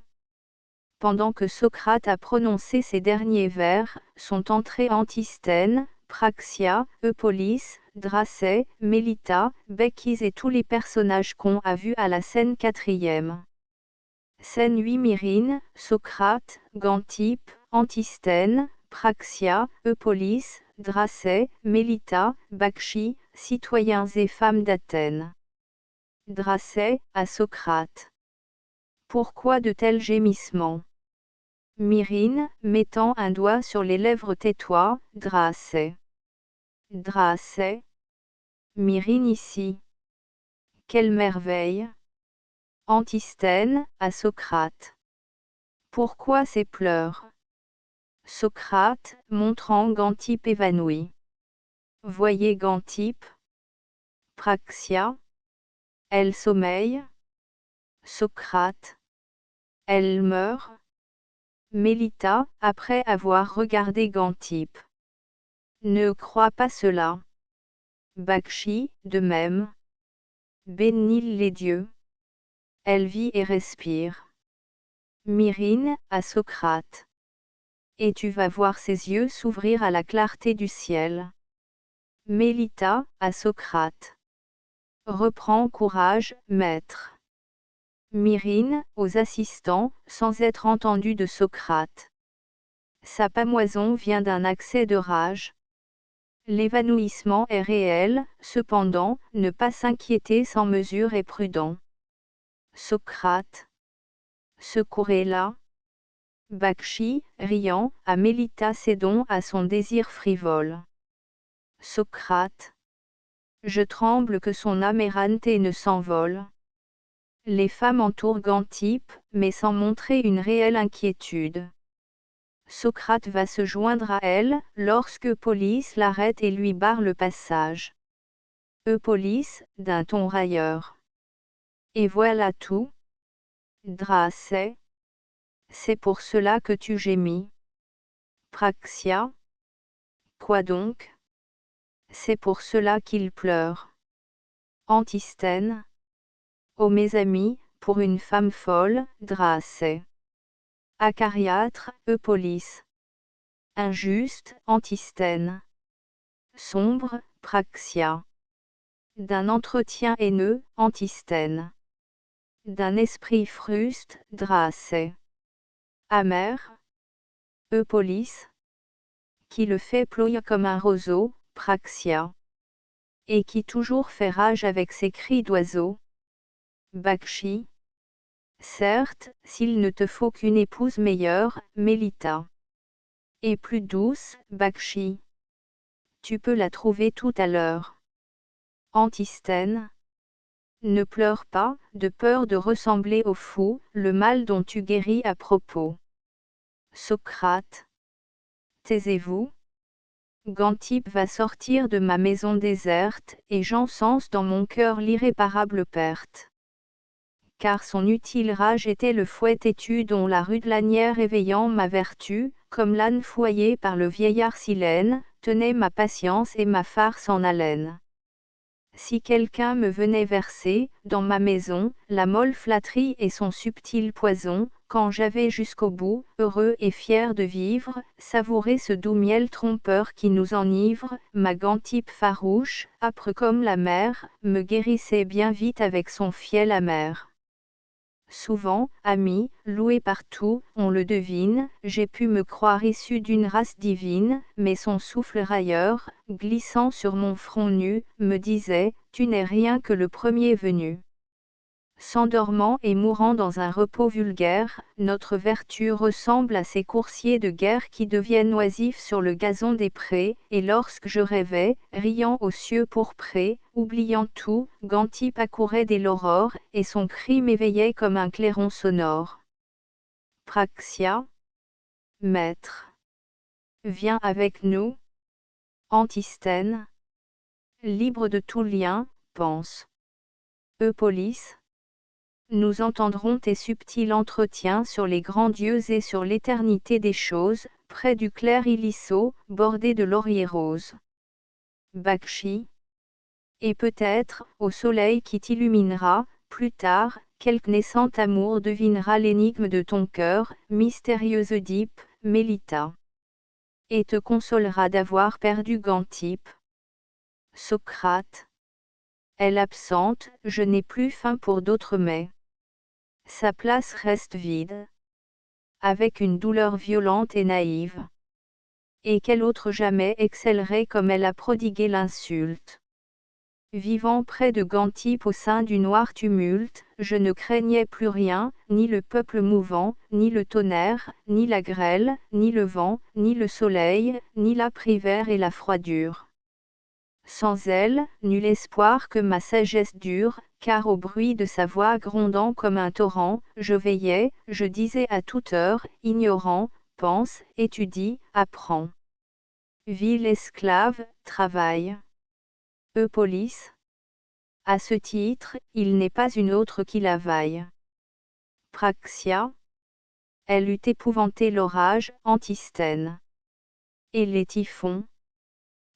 Pendant que Socrate a prononcé ces derniers vers, sont entrés Antisthène, Praxia, Eupolis, Dracée, Mélita, Bacchis et tous les personnages qu'on a vus à la scène 4e. Scène 8 Myrrhine, Socrate, Gantippe, Antisthène, Praxia, Eupolis, Dracée, Mélita, Bacchis, citoyens et femmes d'Athènes. Dracée, à Socrate. Pourquoi de tels gémissements? Myrrhine, mettant un doigt sur les lèvres tais-toi, Dracée. Dracée. Myrrhine ici. Quelle merveille! Antisthène, à Socrate. Pourquoi ces pleurs? Socrate, montrant Gantippe évanoui. Voyez Gantippe. Praxia. Elle sommeille. Socrate. Elle meurt. Mélita, après avoir regardé Gantippe. Ne crois pas cela. Bacchis, de même. Bénis les dieux. Elle vit et respire. Myrrhine, à Socrate. Et tu vas voir ses yeux s'ouvrir à la clarté du ciel. Mélita, à Socrate. Reprends courage, maître. Myrrhine, aux assistants, sans être entendue de Socrate. Sa pâmoison vient d'un accès de rage. L'évanouissement est réel, cependant, ne pas s'inquiéter sans mesure est prudent. Socrate. Secourez-la. Bacchis, riant, à Mélita cédons à son désir frivole. Socrate. Je tremble que son âme errante ne s'envole. Les femmes entourent Gantippe, mais sans montrer une réelle inquiétude. Socrate va se joindre à elle, lorsque Eupolis l'arrête et lui barre le passage. Eupolis, d'un ton railleur. Et voilà tout. Dracée. C'est pour cela que tu gémis. Praxia. Quoi donc? C'est pour cela qu'il pleure. Antisthène. Ô mes amis, pour une femme folle, Dracée. Acariâtre, Eupolis. Injuste, Antisthène. Sombre, Praxia. D'un entretien haineux, Antisthène. D'un esprit fruste, Dracée. Amer, Eupolis. Qui le fait ployer comme un roseau, Praxia. Et qui toujours fait rage avec ses cris d'oiseau. Bakshi. Certes, s'il ne te faut qu'une épouse meilleure, Mélita. Et plus douce, Bakshi. Tu peux la trouver tout à l'heure. Antisthène. Ne pleure pas, de peur de ressembler au fou, le mal dont tu guéris à propos. Socrate. Taisez-vous. Gantippe va sortir de ma maison déserte, et j'encense dans mon cœur l'irréparable perte. Car son utile rage était le fouet têtu dont la rude lanière éveillant ma vertu, comme l'âne fouillé par le vieillard Silène, tenait ma patience et ma farce en haleine. Si quelqu'un me venait verser, dans ma maison, la molle flatterie et son subtil poison, quand j'avais jusqu'au bout, heureux et fier de vivre, savouré ce doux miel trompeur qui nous enivre, ma Gantippe farouche, âpre comme la mer, me guérissait bien vite avec son fiel amer. Souvent, ami, loué partout, on le devine, j'ai pu me croire issu d'une race divine, mais son souffle railleur, glissant sur mon front nu, me disait, tu n'es rien que le premier venu. S'endormant et mourant dans un repos vulgaire, notre vertu ressemble à ces coursiers de guerre qui deviennent oisifs sur le gazon des prés, et lorsque je rêvais, riant aux cieux pourprés, oubliant tout, Gantippe accourait dès l'aurore, et son cri m'éveillait comme un clairon sonore. Praxia. Maître. Viens avec nous. Antisthène. Libre de tout lien, pense. Eupolis. Nous entendrons tes subtils entretiens sur les grands dieux et sur l'éternité des choses, près du clair ilisseau, bordé de lauriers roses. Bakshi. Et peut-être, au soleil qui t'illuminera, plus tard, quelque naissant amour devinera l'énigme de ton cœur, mystérieuse Oedipe, Mélita. Et te consolera d'avoir perdu Gantippe. Socrate. Elle absente, je n'ai plus faim pour d'autres mets. Sa place reste vide. Avec une douleur violente et naïve. Et quel autre jamais excellerait comme elle a prodigué l'insulte. Vivant près de Gantippe au sein du noir tumulte, je ne craignais plus rien, ni le peuple mouvant, ni le tonnerre, ni la grêle, ni le vent, ni le soleil, ni l'âpre hiver et la froidure. Sans elle, nul espoir que ma sagesse dure, car au bruit de sa voix grondant comme un torrent, je veillais, je disais à toute heure, ignorant, pense, étudie, apprends. Vil esclave, travaille. Eupolis. À ce titre, il n'est pas une autre qui la vaille. Praxia. Elle eût épouvanté l'orage, Antisthène. Et les typhons.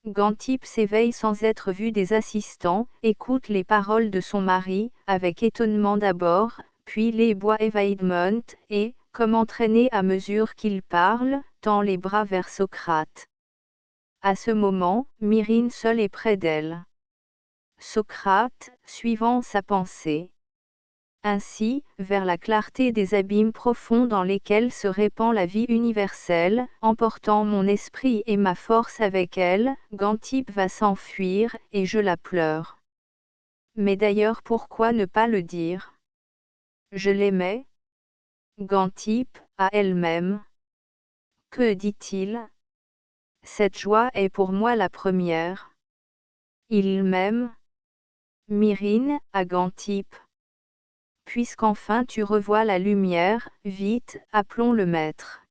Gantippe s'éveille sans être vu des assistants, écoute les paroles de son mari, avec étonnement d'abord, puis les bois Evaidmont, et, comme entraîné à mesure qu'il parle, tend les bras vers Socrate. À ce moment, Myrrhine seule est près d'elle. Socrate, suivant sa pensée. Ainsi, vers la clarté des abîmes profonds dans lesquels se répand la vie universelle, emportant mon esprit et ma force avec elle, Gantippe va s'enfuir, et je la pleure. Mais d'ailleurs pourquoi ne pas le dire? Je l'aimais. Gantippe, à elle-même. Que dit-il? Cette joie est pour moi la première. Il m'aime. Myrrhine, à Gantippe. Puisqu'enfin tu revois la lumière, vite, appelons le maître.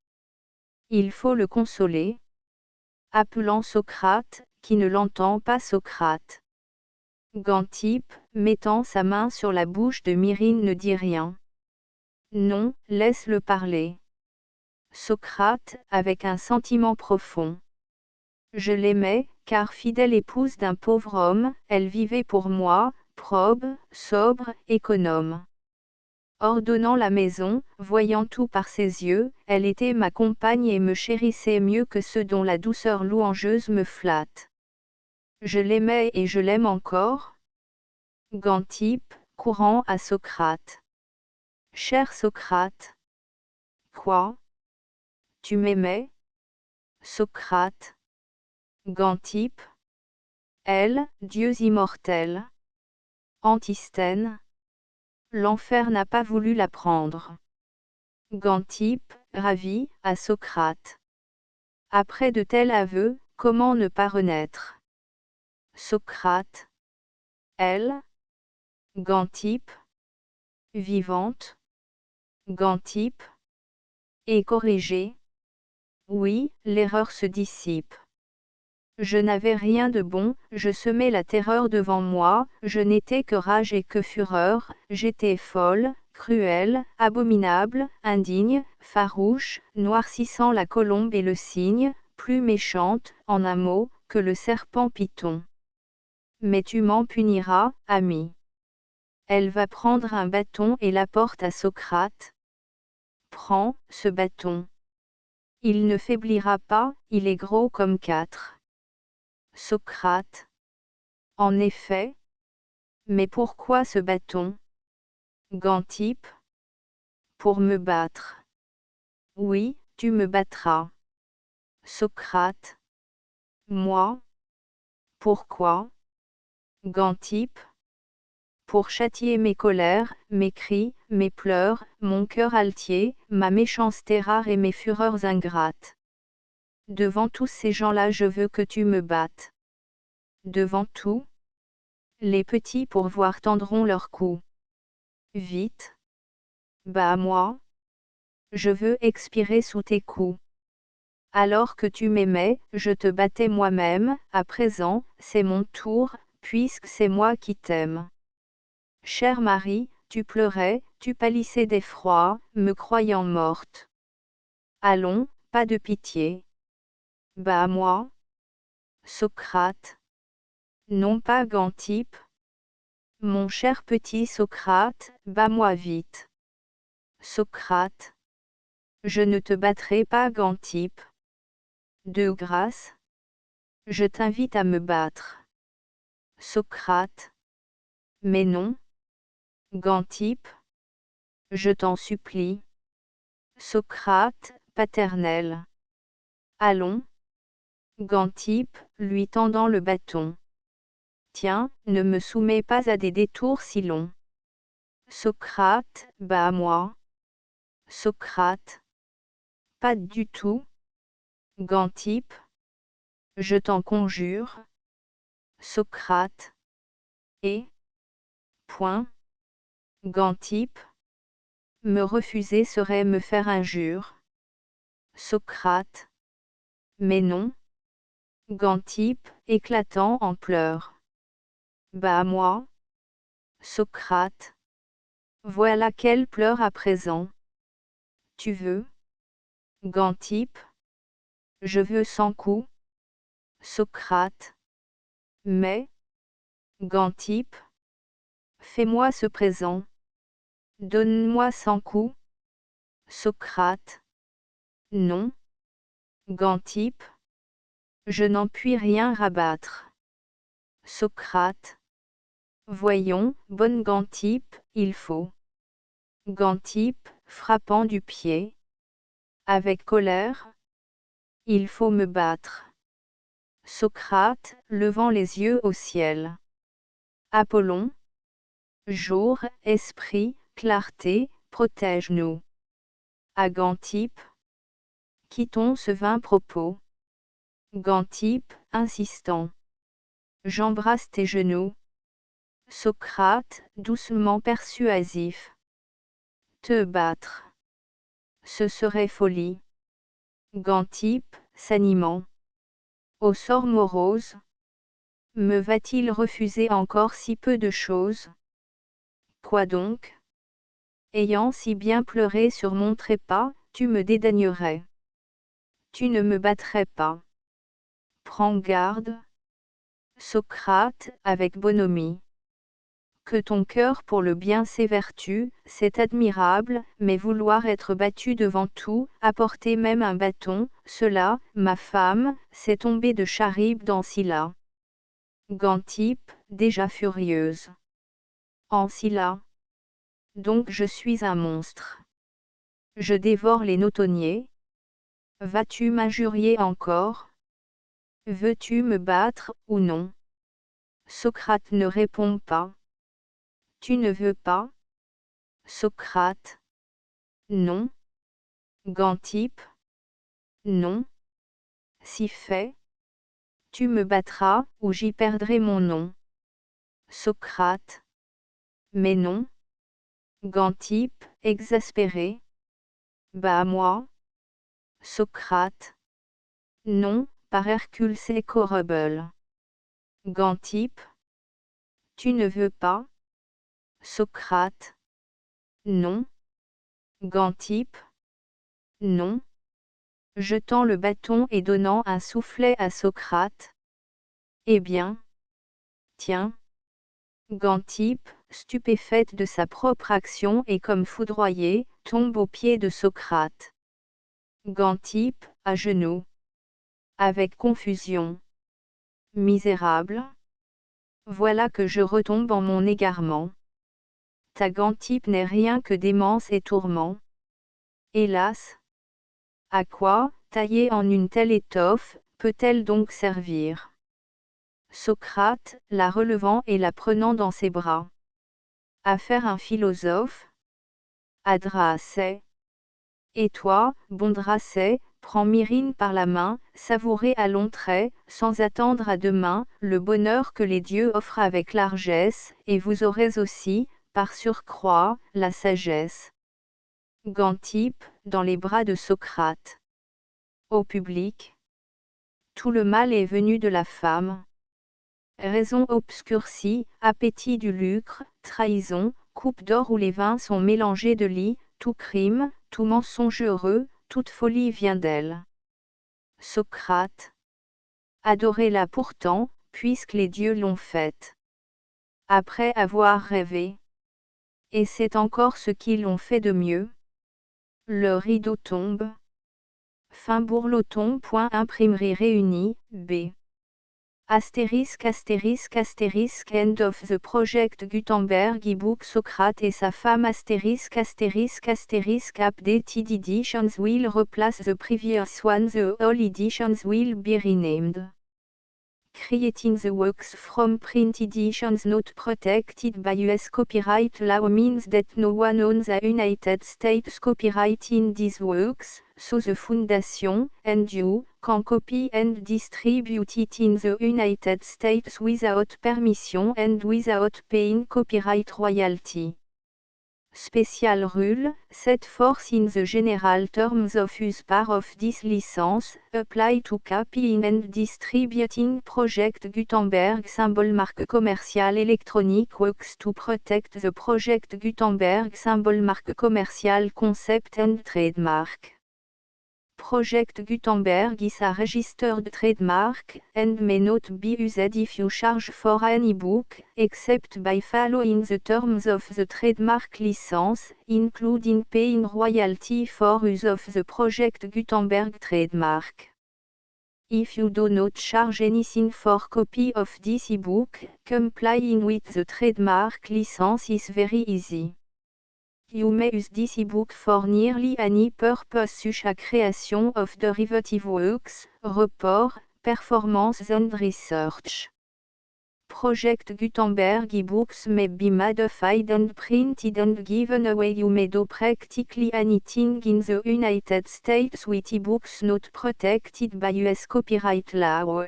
Il faut le consoler. Appelant Socrate, qui ne l'entend pas Socrate. Gantippe, mettant sa main sur la bouche de Myrrhine ne dit rien. Non, laisse-le parler. Socrate, avec un sentiment profond. Je l'aimais, car fidèle épouse d'un pauvre homme, elle vivait pour moi, probe, sobre, économe. Ordonnant la maison, voyant tout par ses yeux, elle était ma compagne et me chérissait mieux que ceux dont la douceur louangeuse me flatte. Je l'aimais et je l'aime encore. Gantippe, courant à Socrate. Cher Socrate. Quoi? Tu m'aimais? Socrate. Gantippe. Elle, dieux immortels. Antisthène. L'enfer n'a pas voulu la prendre. Gantippe, ravi, à Socrate. Après de tels aveux, comment ne pas renaître? Socrate. Elle. Gantippe. Vivante. Gantippe. Et corrigée. Oui, l'erreur se dissipe. Je n'avais rien de bon, je semais la terreur devant moi, je n'étais que rage et que fureur, j'étais folle, cruelle, abominable, indigne, farouche, noircissant la colombe et le cygne, plus méchante, en un mot, que le serpent Python. Mais tu m'en puniras, ami. Elle va prendre un bâton et l'apporte à Socrate. Prends, ce bâton. Il ne faiblira pas, il est gros comme 4. Socrate. En effet. Mais pourquoi ce bâton? Gantippe. Pour me battre. Oui, tu me battras. Socrate. Moi? Pourquoi? Gantippe. Pour châtier mes colères, mes cris, mes pleurs, mon cœur altier, ma méchanceté rare et mes fureurs ingrates. Devant tous ces gens-là je veux que tu me battes. Devant tout? Les petits pourvoirs tendront leur cou. Vite. Bah moi? Je veux expirer sous tes coups. Alors que tu m'aimais, je te battais moi-même, à présent, c'est mon tour, puisque c'est moi qui t'aime. Chère Marie, tu pleurais, tu pâlissais d'effroi, me croyant morte. Allons, pas de pitié. Bah moi? Socrate. Non pas Gantippe. Mon cher petit Socrate, bats-moi vite. Socrate. Je ne te battrai pas Gantippe. De grâce. Je t'invite à me battre. Socrate. Mais non. Gantippe. Je t'en supplie. Socrate, paternel. Allons. Gantippe, lui tendant le bâton. Tiens, ne me soumets pas à des détours si longs. Socrate, bah moi. Socrate. Pas du tout. Gantippe. Je t'en conjure. Socrate. Et. Point. Gantippe. Me refuser serait me faire injure. Socrate. Mais non. Gantippe, éclatant en pleurs. Bah moi. Socrate. Voilà qu'elle pleure à présent. Tu veux? Gantippe. Je veux 100 coups. Socrate. Mais. Gantippe. Fais-moi ce présent. Donne-moi 100 coups. Socrate. Non. Gantippe. Je n'en puis rien rabattre. Socrate. Voyons, bonne Gantippe, il faut. Gantippe, frappant du pied. Avec colère. Il faut me battre. Socrate, levant les yeux au ciel. Apollon. Jour, esprit, clarté, protège-nous. À Gantippe. Quittons ce vain propos. Gantippe, insistant. J'embrasse tes genoux. Socrate, doucement persuasif. Te battre. Ce serait folie. Gantippe, s'animant. Au sort morose. Me va-t-il refuser encore si peu de choses? Quoi donc? ayant si bien pleuré sur mon trépas, tu me dédaignerais. Tu ne me battrais pas. Prends garde. Socrate, avec bonhomie. Que ton cœur pour le bien s'évertue, c'est admirable, mais vouloir être battu devant tout, apporter même un bâton, cela, ma femme, c'est tomber de Charybde dans Scylla. Gantippe, déjà furieuse. En Scylla. Donc je suis un monstre. Je dévore les notonniers. Vas-tu m'injurier encore? Veux-tu me battre, ou non? Socrate ne répond pas. Tu ne veux pas? Socrate. Non. Gantippe. Non. Si fait. Tu me battras, ou j'y perdrai mon nom. Socrate. Mais non. Gantippe, exaspéré. Bah moi. Socrate. Non, par Hercule c'est corroborable. Gantippe. Tu ne veux pas? Socrate. Non. Gantippe. Non. Jetant le bâton et donnant un soufflet à Socrate. Eh bien. Tiens. Gantippe, stupéfaite de sa propre action et comme foudroyée, tombe aux pieds de Socrate. Gantippe, à genoux. Avec confusion. Misérable. Voilà que je retombe en mon égarement. Ta Gantippe n'est rien que démence et tourment. Hélas! À quoi, taillée en une telle étoffe, peut-elle donc servir? Socrate, la relevant et la prenant dans ses bras. À faire un philosophe? Adrasset. Et toi, bon Dracet, prends Myrrhine par la main, savourez à longs traits, sans attendre à demain, le bonheur que les dieux offrent avec largesse, et vous aurez aussi, par surcroît, la sagesse. Gantippe, dans les bras de Socrate. Au public. Tout le mal est venu de la femme. Raison obscurcie, appétit du lucre, trahison, coupe d'or où les vins sont mélangés de lit, tout crime, tout mensonge heureux, toute folie vient d'elle. Socrate. Adorez-la pourtant, puisque les dieux l'ont faite. Après avoir rêvé. Et c'est encore ce qu'ils l'ont fait de mieux. Le rideau tombe. Fin Bourloton. Imprimerie réunie, B. Astérisque end of the project Gutenberg ebook Socrate et sa femme astérisque updated editions will replace the previous one, the all editions will be renamed. Creating the works from print editions not protected by US copyright law means that no one owns the United States copyright in these works, so the Foundation, and you, can copy and distribute it in the United States without permission and without paying copyright royalty. Special rule, set forth in the general terms of use part of this license, apply to copying and distributing Project Gutenberg symbol marque commercial electronic works to protect the Project Gutenberg symbol marque commercial concept and trademark. Project Gutenberg is a registered trademark, and may not be used if you charge for an ebook, except by following the terms of the trademark license, including paying royalty for use of the Project Gutenberg trademark. If you do not charge anything for copy of this ebook, complying with the trademark license is very easy. You may use this ebook for nearly any purpose such as creation of derivative works, report, performance and research. Project Gutenberg ebooks may be modified and printed and given away. You may do practically anything in the United States with ebooks not protected by US copyright law.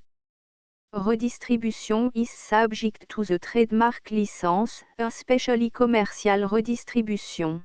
Redistribution is subject to the trademark license, especially commercial redistribution.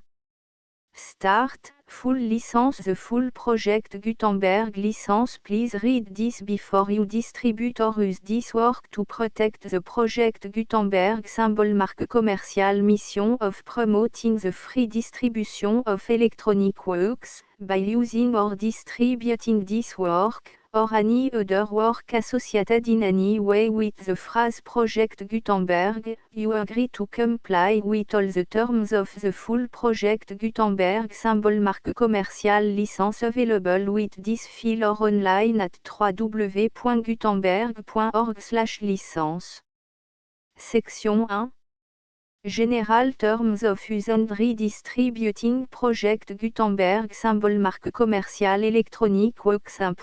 Start, Full license. The full project Gutenberg license. Please read this before you distribute or use this work to protect the project Gutenberg symbol. Marque commerciale. Mission of promoting the free distribution of electronic works, by using or distributing this work, or any other work associated in any way with the phrase Project Gutenberg. You agree to comply with all the terms of the full Project Gutenberg symbol. Marque commerciale. Licence available with this file or online at www.gutenberg.org/licence. Section 1. General Terms of Use and Redistributing Project Gutenberg symbol. Marque commerciale. Electronic Works. A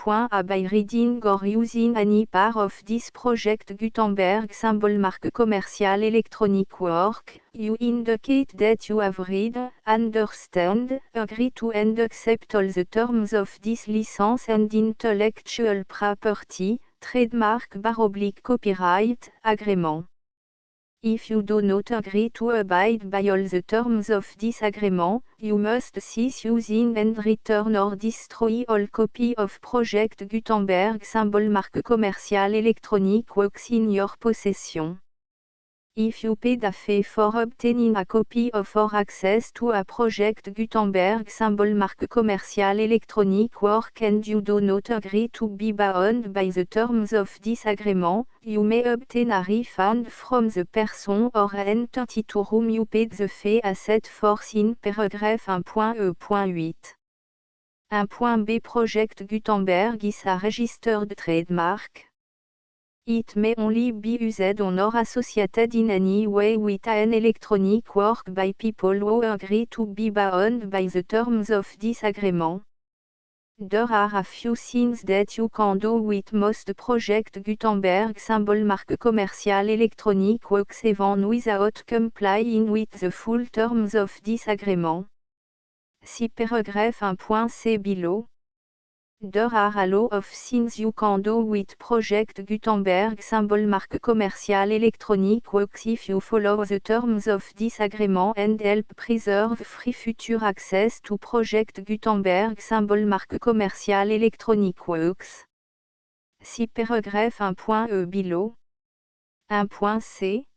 by reading or using any part of this Project Gutenberg symbol. Marque commerciale. Electronic Work. You indicate that you have read, understand, agree to and accept all the terms of this license and intellectual property, trademark / copyright, agreement. If you do not agree to abide by all the terms of this agreement, you must cease using and return or destroy all copy of Project Gutenberg symbol. Marque commerciale. Electronic Works in your possession. If you paid a fee for obtaining a copy of or access to a Project Gutenberg symbol. Marque commerciale. Electronic Work and you do not agree to be bound by the terms of this agreement, you may obtain a refund from the person or entity to whom you paid the fee as set forth in paragraph 1.e.8. 1.b. Project Gutenberg is a registered trademark. It may only be used on or associated in any way with an electronic work by people who agree to be bound by the terms of this agreement. There are a few things that you can do with most Project Gutenberg symbol. Marque commerciale. Electronic Works even without complying with the full terms of this agreement. See paragraph 1.c below. There are a lot of things you can do with Project Gutenberg symbol. Marque commerciale. Electronic Works if you follow the terms of this agreement and help preserve free future access to Project Gutenberg symbol. Marque commerciale. Electronic Works. See paragraph 1.e below. 1.c.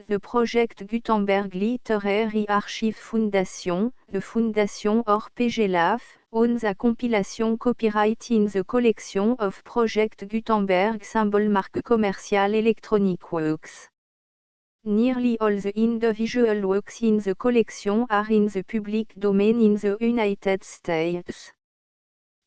The Project Gutenberg Literary Archive Foundation, the Foundation or PGLAF, owns a compilation copyright in the collection of Project Gutenberg symbol. Marque commerciale. Electronic Works. Nearly all the individual works in the collection are in the public domain in the United States.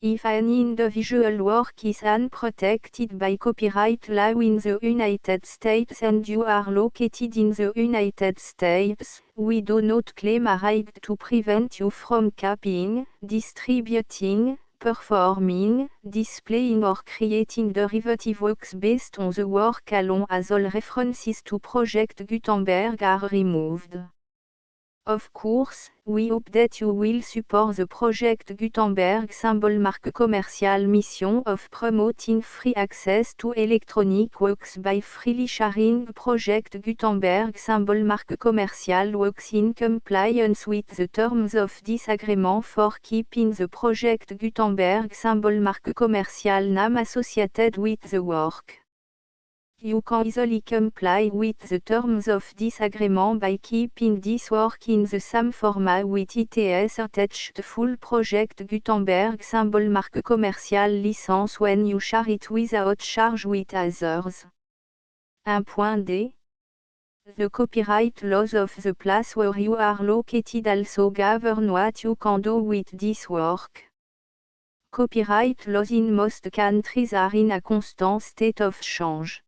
If an individual work is unprotected by copyright law in the United States and you are located in the United States, we do not claim a right to prevent you from copying, distributing, performing, displaying or creating derivative works based on the work alone as all references to Project Gutenberg are removed. Of course, we hope that you will support the Project Gutenberg symbol. Marque commerciale. Mission of promoting free access to electronic works by freely sharing Project Gutenberg symbol. Marque commerciale. Works in compliance with the terms of this agreement for keeping the Project Gutenberg symbol. Marque commerciale. Name associated with the work. You can easily comply with the terms of this agreement by keeping this work in the same format with its attached full Project Gutenberg symbol. Marque commerciale. License when you share it without charge with others. 1.d. The copyright laws of the place where you are located also govern what you can do with this work. Copyright laws in most countries are in a constant state of change.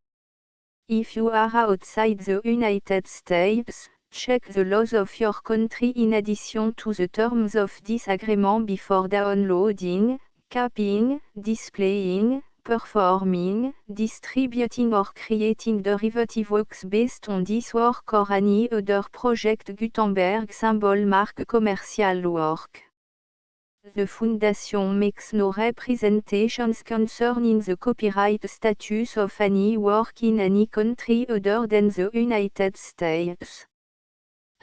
If you are outside the United States, check the laws of your country in addition to the terms of this agreement before downloading, copying, displaying, performing, distributing or creating derivative works based on this work or any other Project Gutenberg symbol. Marque commerciale. Work. The Foundation makes no representations concerning the copyright status of any work in any country other than the United States.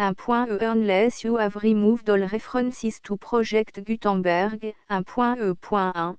Unless you have removed all references to Project Gutenberg. 1.1.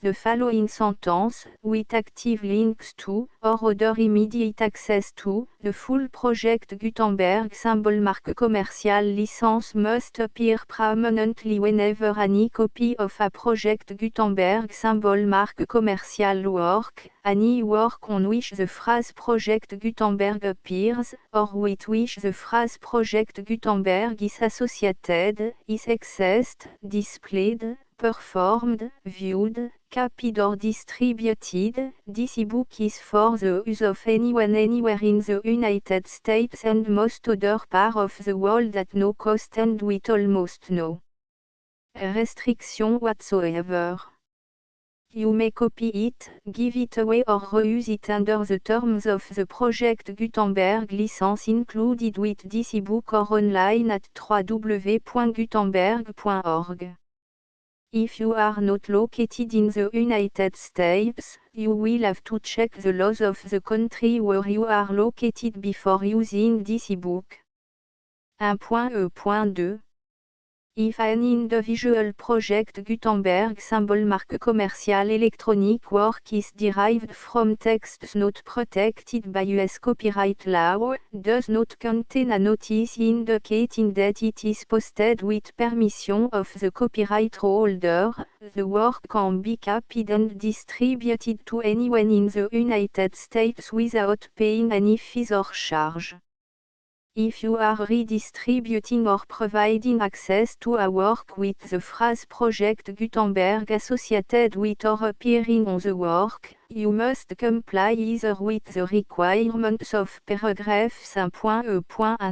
The following sentence, with active links to, or other immediate access to, the full Project Gutenberg symbol marque commercial license must appear prominently whenever any copy of a Project Gutenberg symbol marque commercial work, any work on which the phrase Project Gutenberg appears, or with which the phrase Project Gutenberg is associated, is accessed, displayed, performed, viewed, copied or distributed. This ebook is for the use of anyone anywhere in the United States and most other parts of the world at no cost and with almost no restriction whatsoever. You may copy it, give it away or reuse it under the terms of the Project Gutenberg license included with this ebook or online at www.gutenberg.org. If you are not located in the United States, you will have to check the laws of the country where you are located before using this ebook. 1.2. If an individual Project Gutenberg symbol marque commercial electronic work is derived from texts not protected by US copyright law, does not contain a notice indicating that it is posted with permission of the copyright holder, the work can be copied and distributed to anyone in the United States without paying any fees or charge. If you are redistributing or providing access to a work with the phrase Project Gutenberg associated with or appearing on the work, you must comply either with the requirements of paragraphs 1.1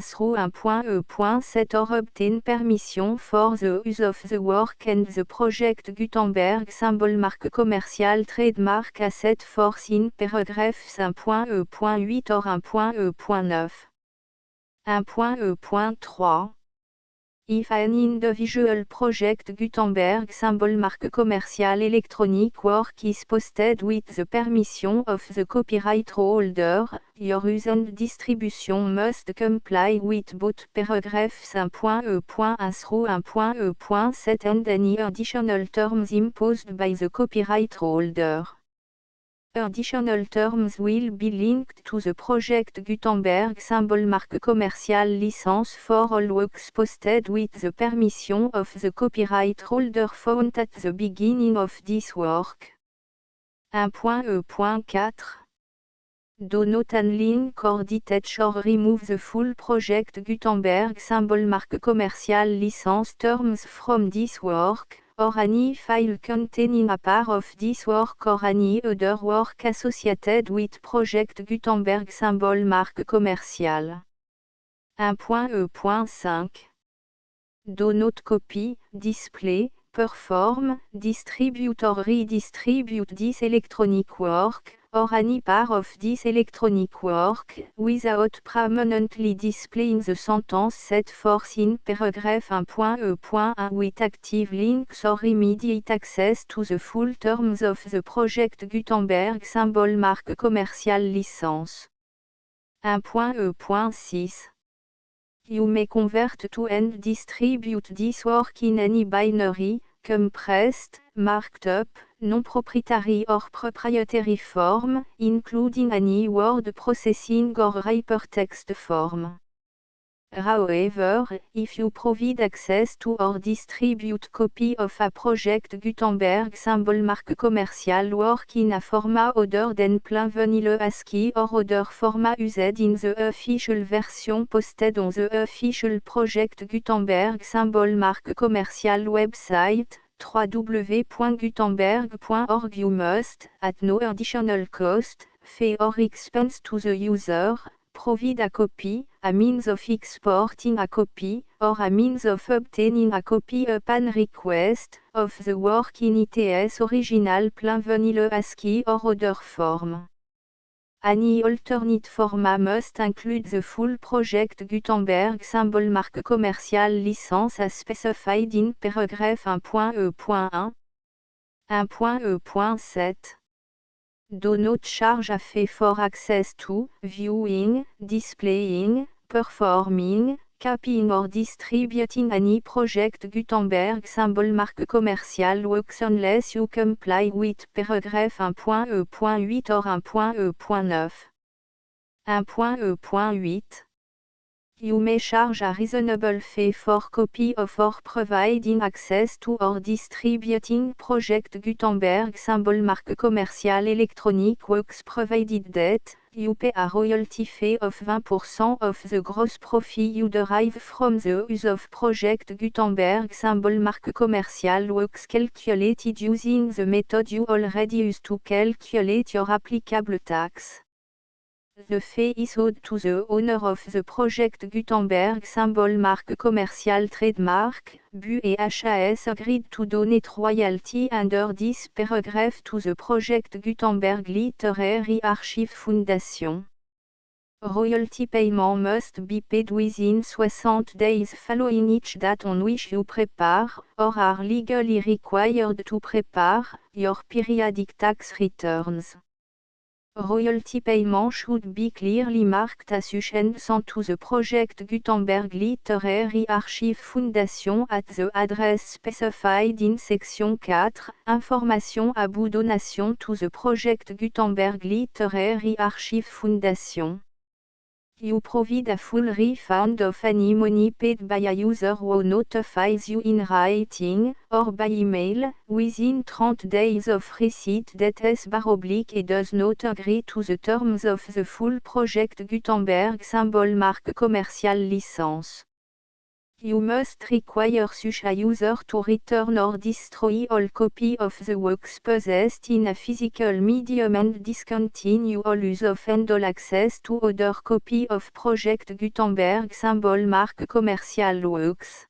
through 1.7 or obtain permission for the use of the work and the Project Gutenberg symbol marque commercial trademark as set forth in paragraphs 1.8 or 1.9. 1.3. If an individual Project Gutenberg symbol marque commercial electronic work is posted with the permission of the copyright holder, your use and distribution must comply with both paragraphs 1.1 through 1.7 and any additional terms imposed by the copyright holder. Additional terms will be linked to the Project Gutenberg symbol marque commercial license for all works posted with the permission of the copyright holder found at the beginning of this work. 1.4. Do not unlink or detach or remove the full Project Gutenberg symbol marque commercial license terms from this work, or any file containing a part of this work or any other work associated with Project Gutenberg symbol marque commercial. 1.5. Do not copy, display, perform, distribute or redistribute this electronic work, or any part of this electronic work, without permanently displaying the sentence set forth in paragraph 1.1 with active links or immediate access to the full terms of the Project Gutenberg symbol marque commercial license. 1.6. You may convert to and distribute this work in any binary, compressed, marked up, non-proprietary or proprietary form, including any word processing or hypertext form. However, if you provide access to or distribute copy of a Project Gutenberg symbol marque commercial work in a format other than plain vanilla ASCII or other format used in the official version posted on the official Project Gutenberg symbol marque commercial website, www.gutenberg.org, you must, at no additional cost, fee or expense to the user, provide a copy, a means of exporting a copy, or a means of obtaining a copy upon request, of the work in its original plain vanilla ASCII or other form. Any alternate format must include the full Project Gutenberg symbol marque commercial license as specified in paragraph 1.1. 1.7. Do not charge a fee for access to, viewing, displaying, performing, copying or distributing any project Gutenberg symbol marque commerciale works unless you comply with paragraphe 1.e.8 or 1.e.9. 1.e.8 You may charge a reasonable fee for copy of or providing access to or distributing project Gutenberg symbol marque commerciale electronic works provided that you pay a royalty fee of 20% of the gross profit you derive from the use of project Gutenberg symbol marque commerciale works calculated using the method you already use to calculate your applicable tax. The fee is owed to the owner of the project Gutenberg symbol marque commerciale trademark, BU et HAS agreed to donate royalty under this paragraph to the project Gutenberg Literary Archive Foundation. Royalty payment must be paid within 60 days following each date on which you prepare, or are legally required to prepare, your periodic tax returns. Royalty payment should be clearly marked assumption to the project Gutenberg Literary Archive Foundation at the address specified in section 4, information about donation to the project Gutenberg Literary Archive Foundation. You provide a full refund of any money paid by a user who notifies you in writing, or by email, within 30 days of receipt that S/et does not agree to the terms of the full project Gutenberg symbol marque commerciale license. You must require such a user to return or destroy all copy of the works possessed in a physical medium and discontinue all use of and all access to other copy of project Gutenberg symbol marque commerciale works.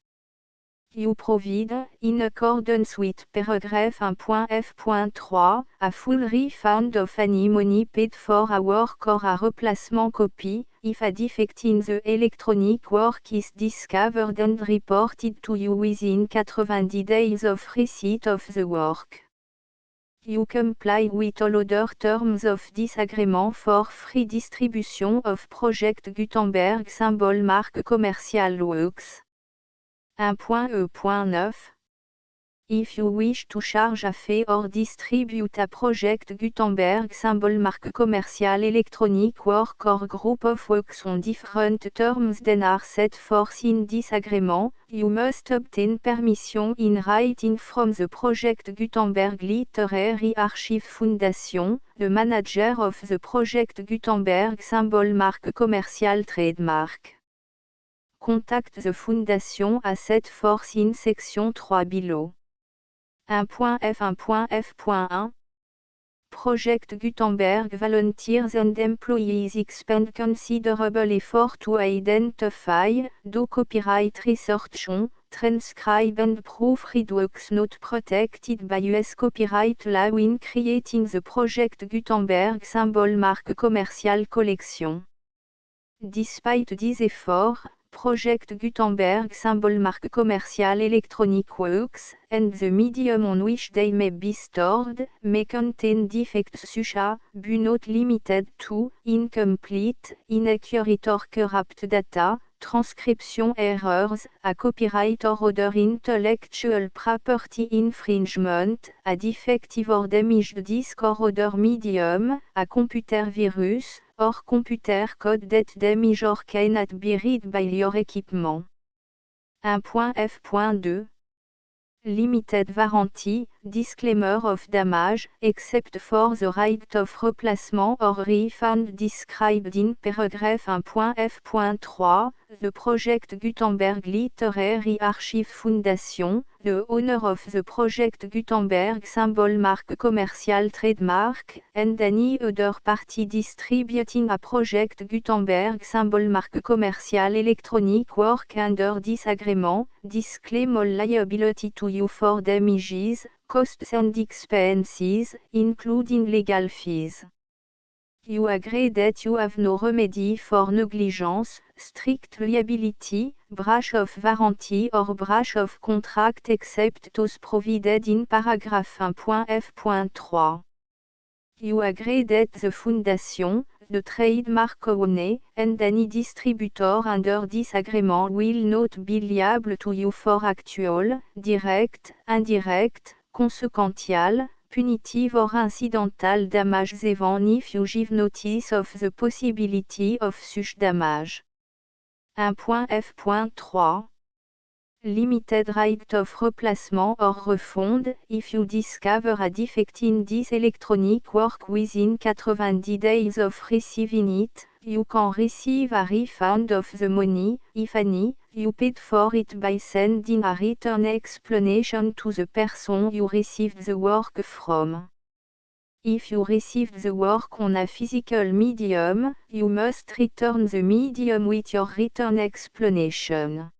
You provide, in accordance with paragraph 1.f.3, a full refund of any money paid for a work or a replacement copy, if a defect in the electronic work is discovered and reported to you within 90 days of receipt of the work. You comply with all other terms of this agreement for free distribution of project Gutenberg symbol marque commerciale works. 1.e.9 If you wish to charge a fee or distribute a project Gutenberg symbol marque commerciale electronic work or group of works on different terms than are set forth in this agreement, you must obtain permission in writing from the project Gutenberg Literary Archive Foundation, the manager of the project Gutenberg symbol marque commerciale trademark. Contact the Foundation as set forth in section 3 below. 1.f1.f.1 Project Gutenberg volunteers and employees expend considerable effort to identify, do copyright research on, transcribe and proofread works not protected by US copyright law in creating the project Gutenberg symbol marque commerciale collection. Despite these efforts, Project Gutenberg symbol marque commerciale electronic works, and the medium on which they may be stored, may contain defects such as, but not limited to, incomplete, inaccurate or corrupt data, transcription errors, a copyright or other intellectual property infringement, a defective or damaged disk or other medium, a computer virus, or computer code that damage or cannot be read by your equipment. 1.f.2 Limited warranty, disclaimer of damage, except for the right of replacement or refund described in paragraph 1.f.3, the project Gutenberg Literary Archive Foundation, the owner of the project Gutenberg symbol marque commerciale trademark, and any other party distributing a project Gutenberg symbol marque commerciale electronic work under this agreement, disclaim all liability to you for damages, costs and expenses, including legal fees. You agree that you have no remedy for negligence, strict liability, breach of warranty or breach of contract except those provided in paragraph 1.f.3. You agree that the foundation, the trademark owner, and any distributor under this agreement will not be liable to you for actual, direct, indirect, consequential, punitive or incidental damages even if you give notice of the possibility of such damage. 1.f.3 Limited right of replacement or refund, if you discover a defect in this electronic work within 90 days of receiving it, you can receive a refund of the money, if any, you paid for it by sending a return explanation to the person you received the work from. If you received the work on a physical medium, you must return the medium with your return explanation.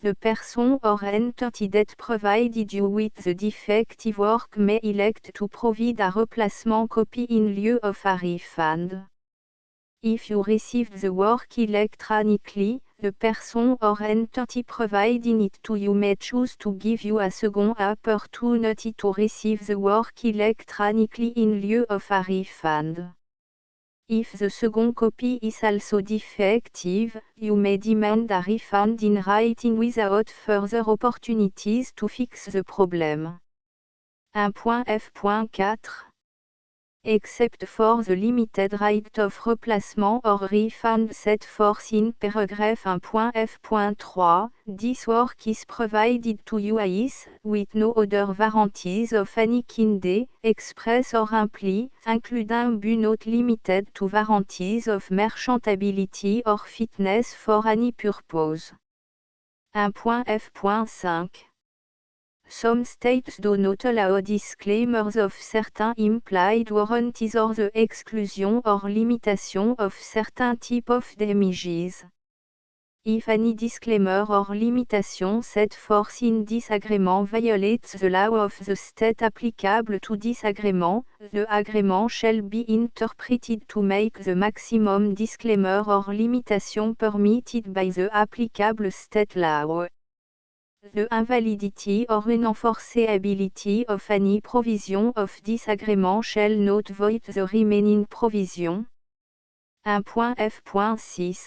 The person or entity that provided you with the defective work may elect to provide a replacement copy in lieu of a refund. If you received the work electronically, the person or entity providing it to you may choose to give you a second opportunity to receive the work electronically in lieu of a refund. If the second copy is also defective, you may demand a refund in writing without further opportunities to fix the problem. 1.f.4 Except for the limited right of replacement or refund set forth in paragraph 1.f.3, this work is provided to you as, with no other warranties of any kind, express or implied, including but not limited to warranties of merchantability or fitness for any purpose. 1.f.5 Some states do not allow disclaimers of certain implied warranties or the exclusion or limitation of certain type of damages. If any disclaimer or limitation set forth in this agreement violates the law of the state applicable to this agreement, the agreement shall be interpreted to make the maximum disclaimer or limitation permitted by the applicable state law. The invalidity or unenforceability of any provision of this agreement shall not void the remaining provision. 1.f.6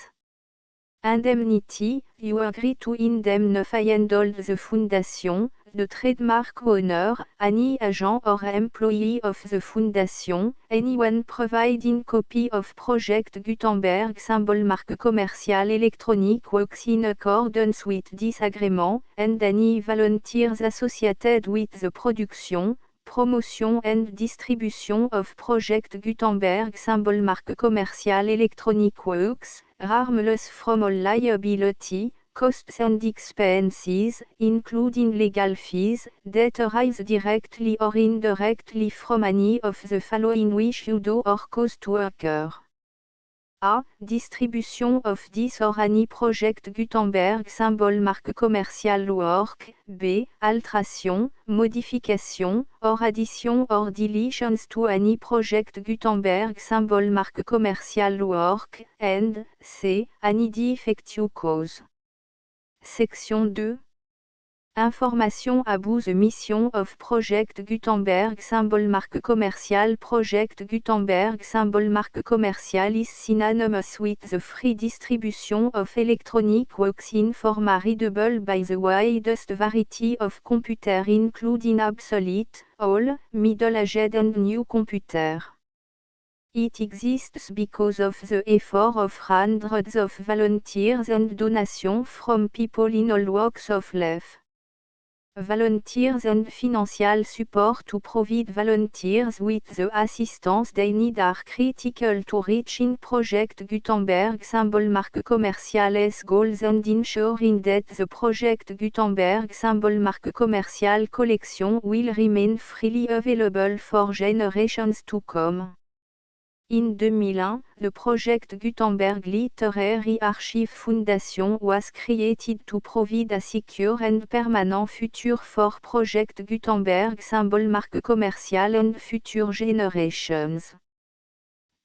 Indemnity, you agree to indemnify and hold the foundation, the trademark owner, any agent or employee of the foundation, anyone providing copy of Project Gutenberg symbol marque commercial electronic works in accordance with this agreement, and any volunteers associated with the production, promotion and distribution of Project Gutenberg symbol marque commercial electronic works, harmless from all liability, costs and expenses, including legal fees, that arise directly or indirectly from any of the following which you do or cause to occur. A. Distribution of this or any Project Gutenberg symbol marque commercial work. B. Alteration, modification, or addition or deletions to any Project Gutenberg symbol marque commercial work. And C. Any defective cause. Section 2. Information about the mission of Project Gutenberg symbol marque commercial. Project Gutenberg symbol marque commercial is synonymous with the free distribution of electronic works in format readable by the widest variety of computer including obsolete, old, middle-aged and new computer. It exists because of the effort of hundreds of volunteers and donations from people in all walks of life. Volunteers and financial support to provide volunteers with the assistance they need are critical to reaching Project Gutenberg symbol marque commercial's goals and ensuring that the Project Gutenberg symbol marque commercial collection will remain freely available for generations to come. In 2001, the Project Gutenberg Literary Archive Foundation was created to provide a secure and permanent future for Project Gutenberg symbol marque commercial and future generations.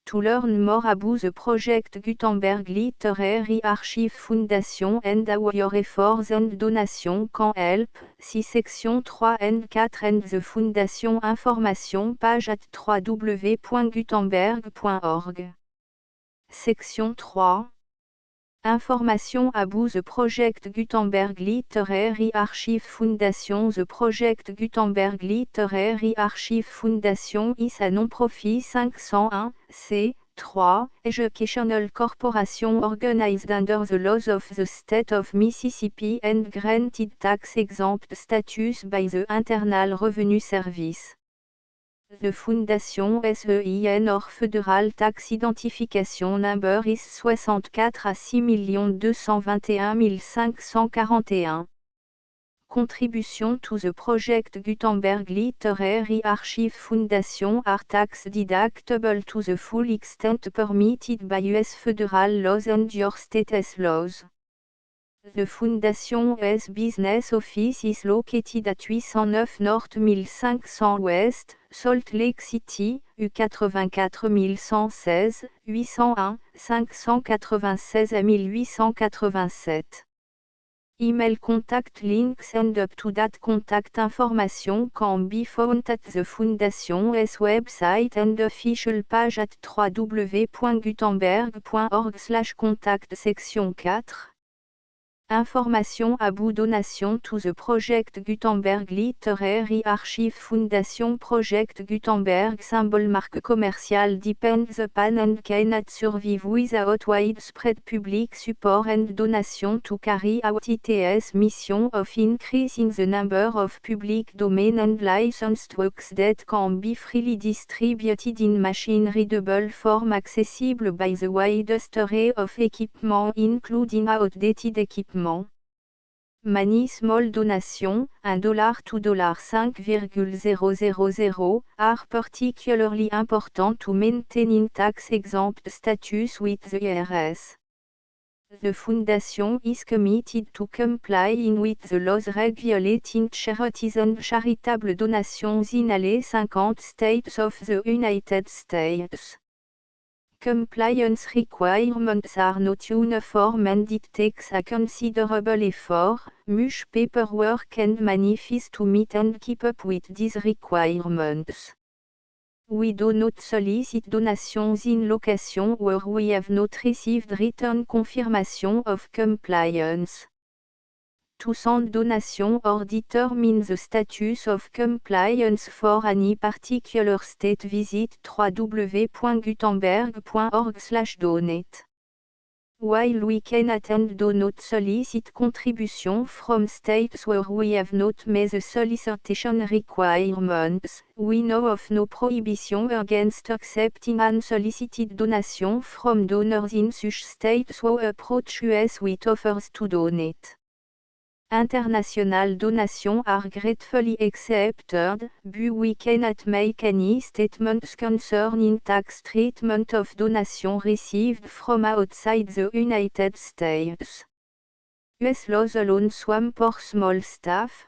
To learn more about the project Gutenberg Literary Archive Foundation and how your efforts and donations can help, see section 3 and 4 and the Foundation information page at www.gutenberg.org. Section 3. Information about the project Gutenberg Literary Archive Foundation. The project Gutenberg Literary Archive Foundation is a non-profit 501(c)(3) educational corporation organized under the laws of the state of Mississippi and granted tax-exempt status by the Internal Revenue Service. The Foundation SEIN or Federal Tax Identification Number is 64 à 6 221 541. Contribution to the project Gutenberg Literary Archive Foundation are tax deductible to the full extent permitted by U.S. federal laws and your state's laws. The Foundation's business office is located at 809 North 1500 West, Salt Lake City, U84 116, 801, 596 à 1887. Email contact links and up-to-date contact information can be found at the Foundation's website and official page at www.gutenberg.org/contact section 4. Information about donation to the project Gutenberg Literary Archive Foundation. Project Gutenberg symbol marque commercial depends upon and cannot survive without widespread public support and donation to carry out its mission of increasing the number of public domain and licensed works that can be freely distributed in machine-readable form accessible by the widest array of equipment including outdated equipment. Many small donations, $1 to $5,000, are particularly important to maintaining tax-exempt status with the IRS. The Foundation is committed to complying with the laws regulating charities and charitable donations in all 50 states of the United States. Compliance requirements are not uniform and it takes a considerable effort, much paperwork and money fees to meet and keep up with these requirements. We do not solicit donations in locations where we have not received written confirmation of compliance. To send donation or determine the status of compliance for any particular state, visit www.gutenberg.org/donate. While we cannot and do not solicit contribution from states where we have not met the solicitation requirements, we know of no prohibition against accepting unsolicited donation from donors in such states who approach us with offers to donate. International donations are gratefully accepted, but we cannot make any statements concerning tax treatment of donations received from outside the United States. US laws alone swamp for small staff.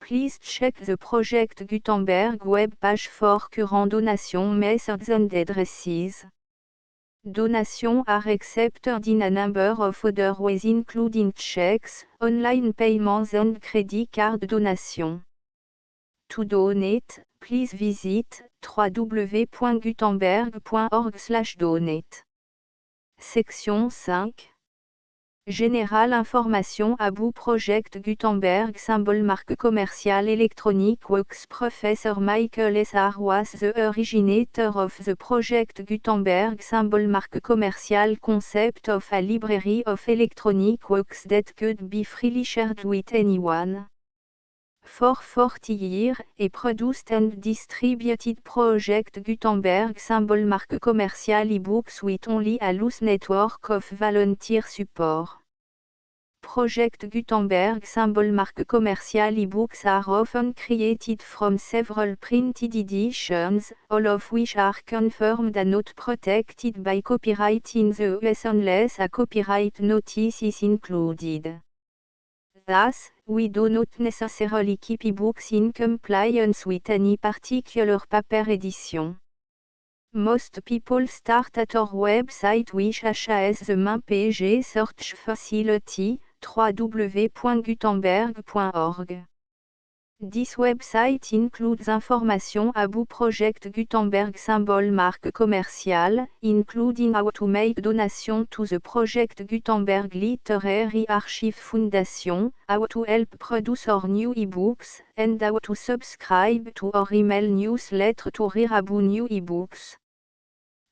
Please check the Project Gutenberg web page for current donation methods and addresses. Donations are accepted in a number of other ways including checks, online payments and credit card donations. To donate, please visit www.gutenberg.org/donate. Section 5. Général information about Project Gutenberg symbol marque commerciale electronic works. Professor Michael S.R. was the originator of the Project Gutenberg symbol marque commercial concept of a library of electronic works that could be freely shared with anyone. For 40 years, he produced and distributed Project Gutenberg symbol marque commercial e-books with only a loose network of volunteer support. Project Gutenberg symbol marque commercial e-books are often created from several printed editions, all of which are confirmed and not protected by copyright in the US unless a copyright notice is included. Thus, we do not necessarily keep e-books in compliance with any particular paper edition. Most people start at our website which has the main page search facility, www.gutenberg.org. This website includes information about Project Gutenberg symbol marque commerciale, including how to make donation to the Project Gutenberg Literary Archive Foundation, how to help produce our new ebooks, and how to subscribe to our email newsletter to read about new ebooks.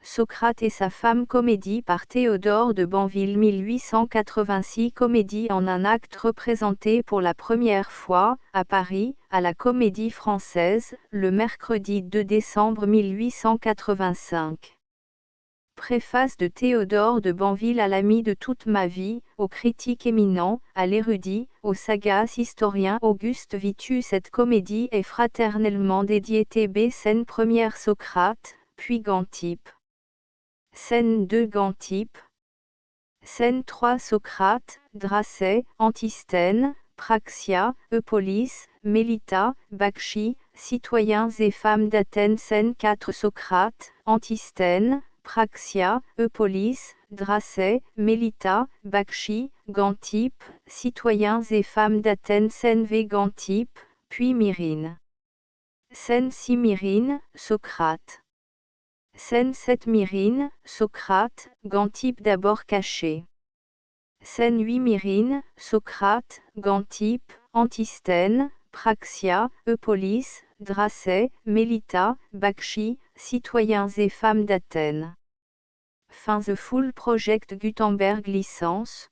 Socrate et sa femme comédie par Théodore de Banville 1886 comédie en un acte représenté pour la première fois, à Paris, à la Comédie Française, le mercredi 2 décembre 1885. Préface de Théodore de Banville à l'ami de toute ma vie, au critique éminent, à l'érudit, au sagace historien Auguste Vitus. Cette comédie est fraternellement dédiée TB scène première Socrate, puis Gantype. Scène 2 Gantype. Scène 3 Socrate, Dracée, Antisthène, Praxia, Eupolis, Mélita, Bakchi, citoyens et femmes d'Athènes. Scène 4 Socrate, Antisthène, Praxia, Eupolis, Dracée, Mélita, Bakchi, Gantype, citoyens et femmes d'Athènes. Scène V Gantype, puis Myrine. Scène 6 Myrine, Socrate. Scène 7 Myrine, Socrate, Gantype d'abord caché. Scène 8 Myrine, Socrate, Gantype, Antisthène, Praxia, Eupolis, Dracée, Mélita, Bakchi, citoyens et femmes d'Athènes. Fin The Full Project Gutenberg licence.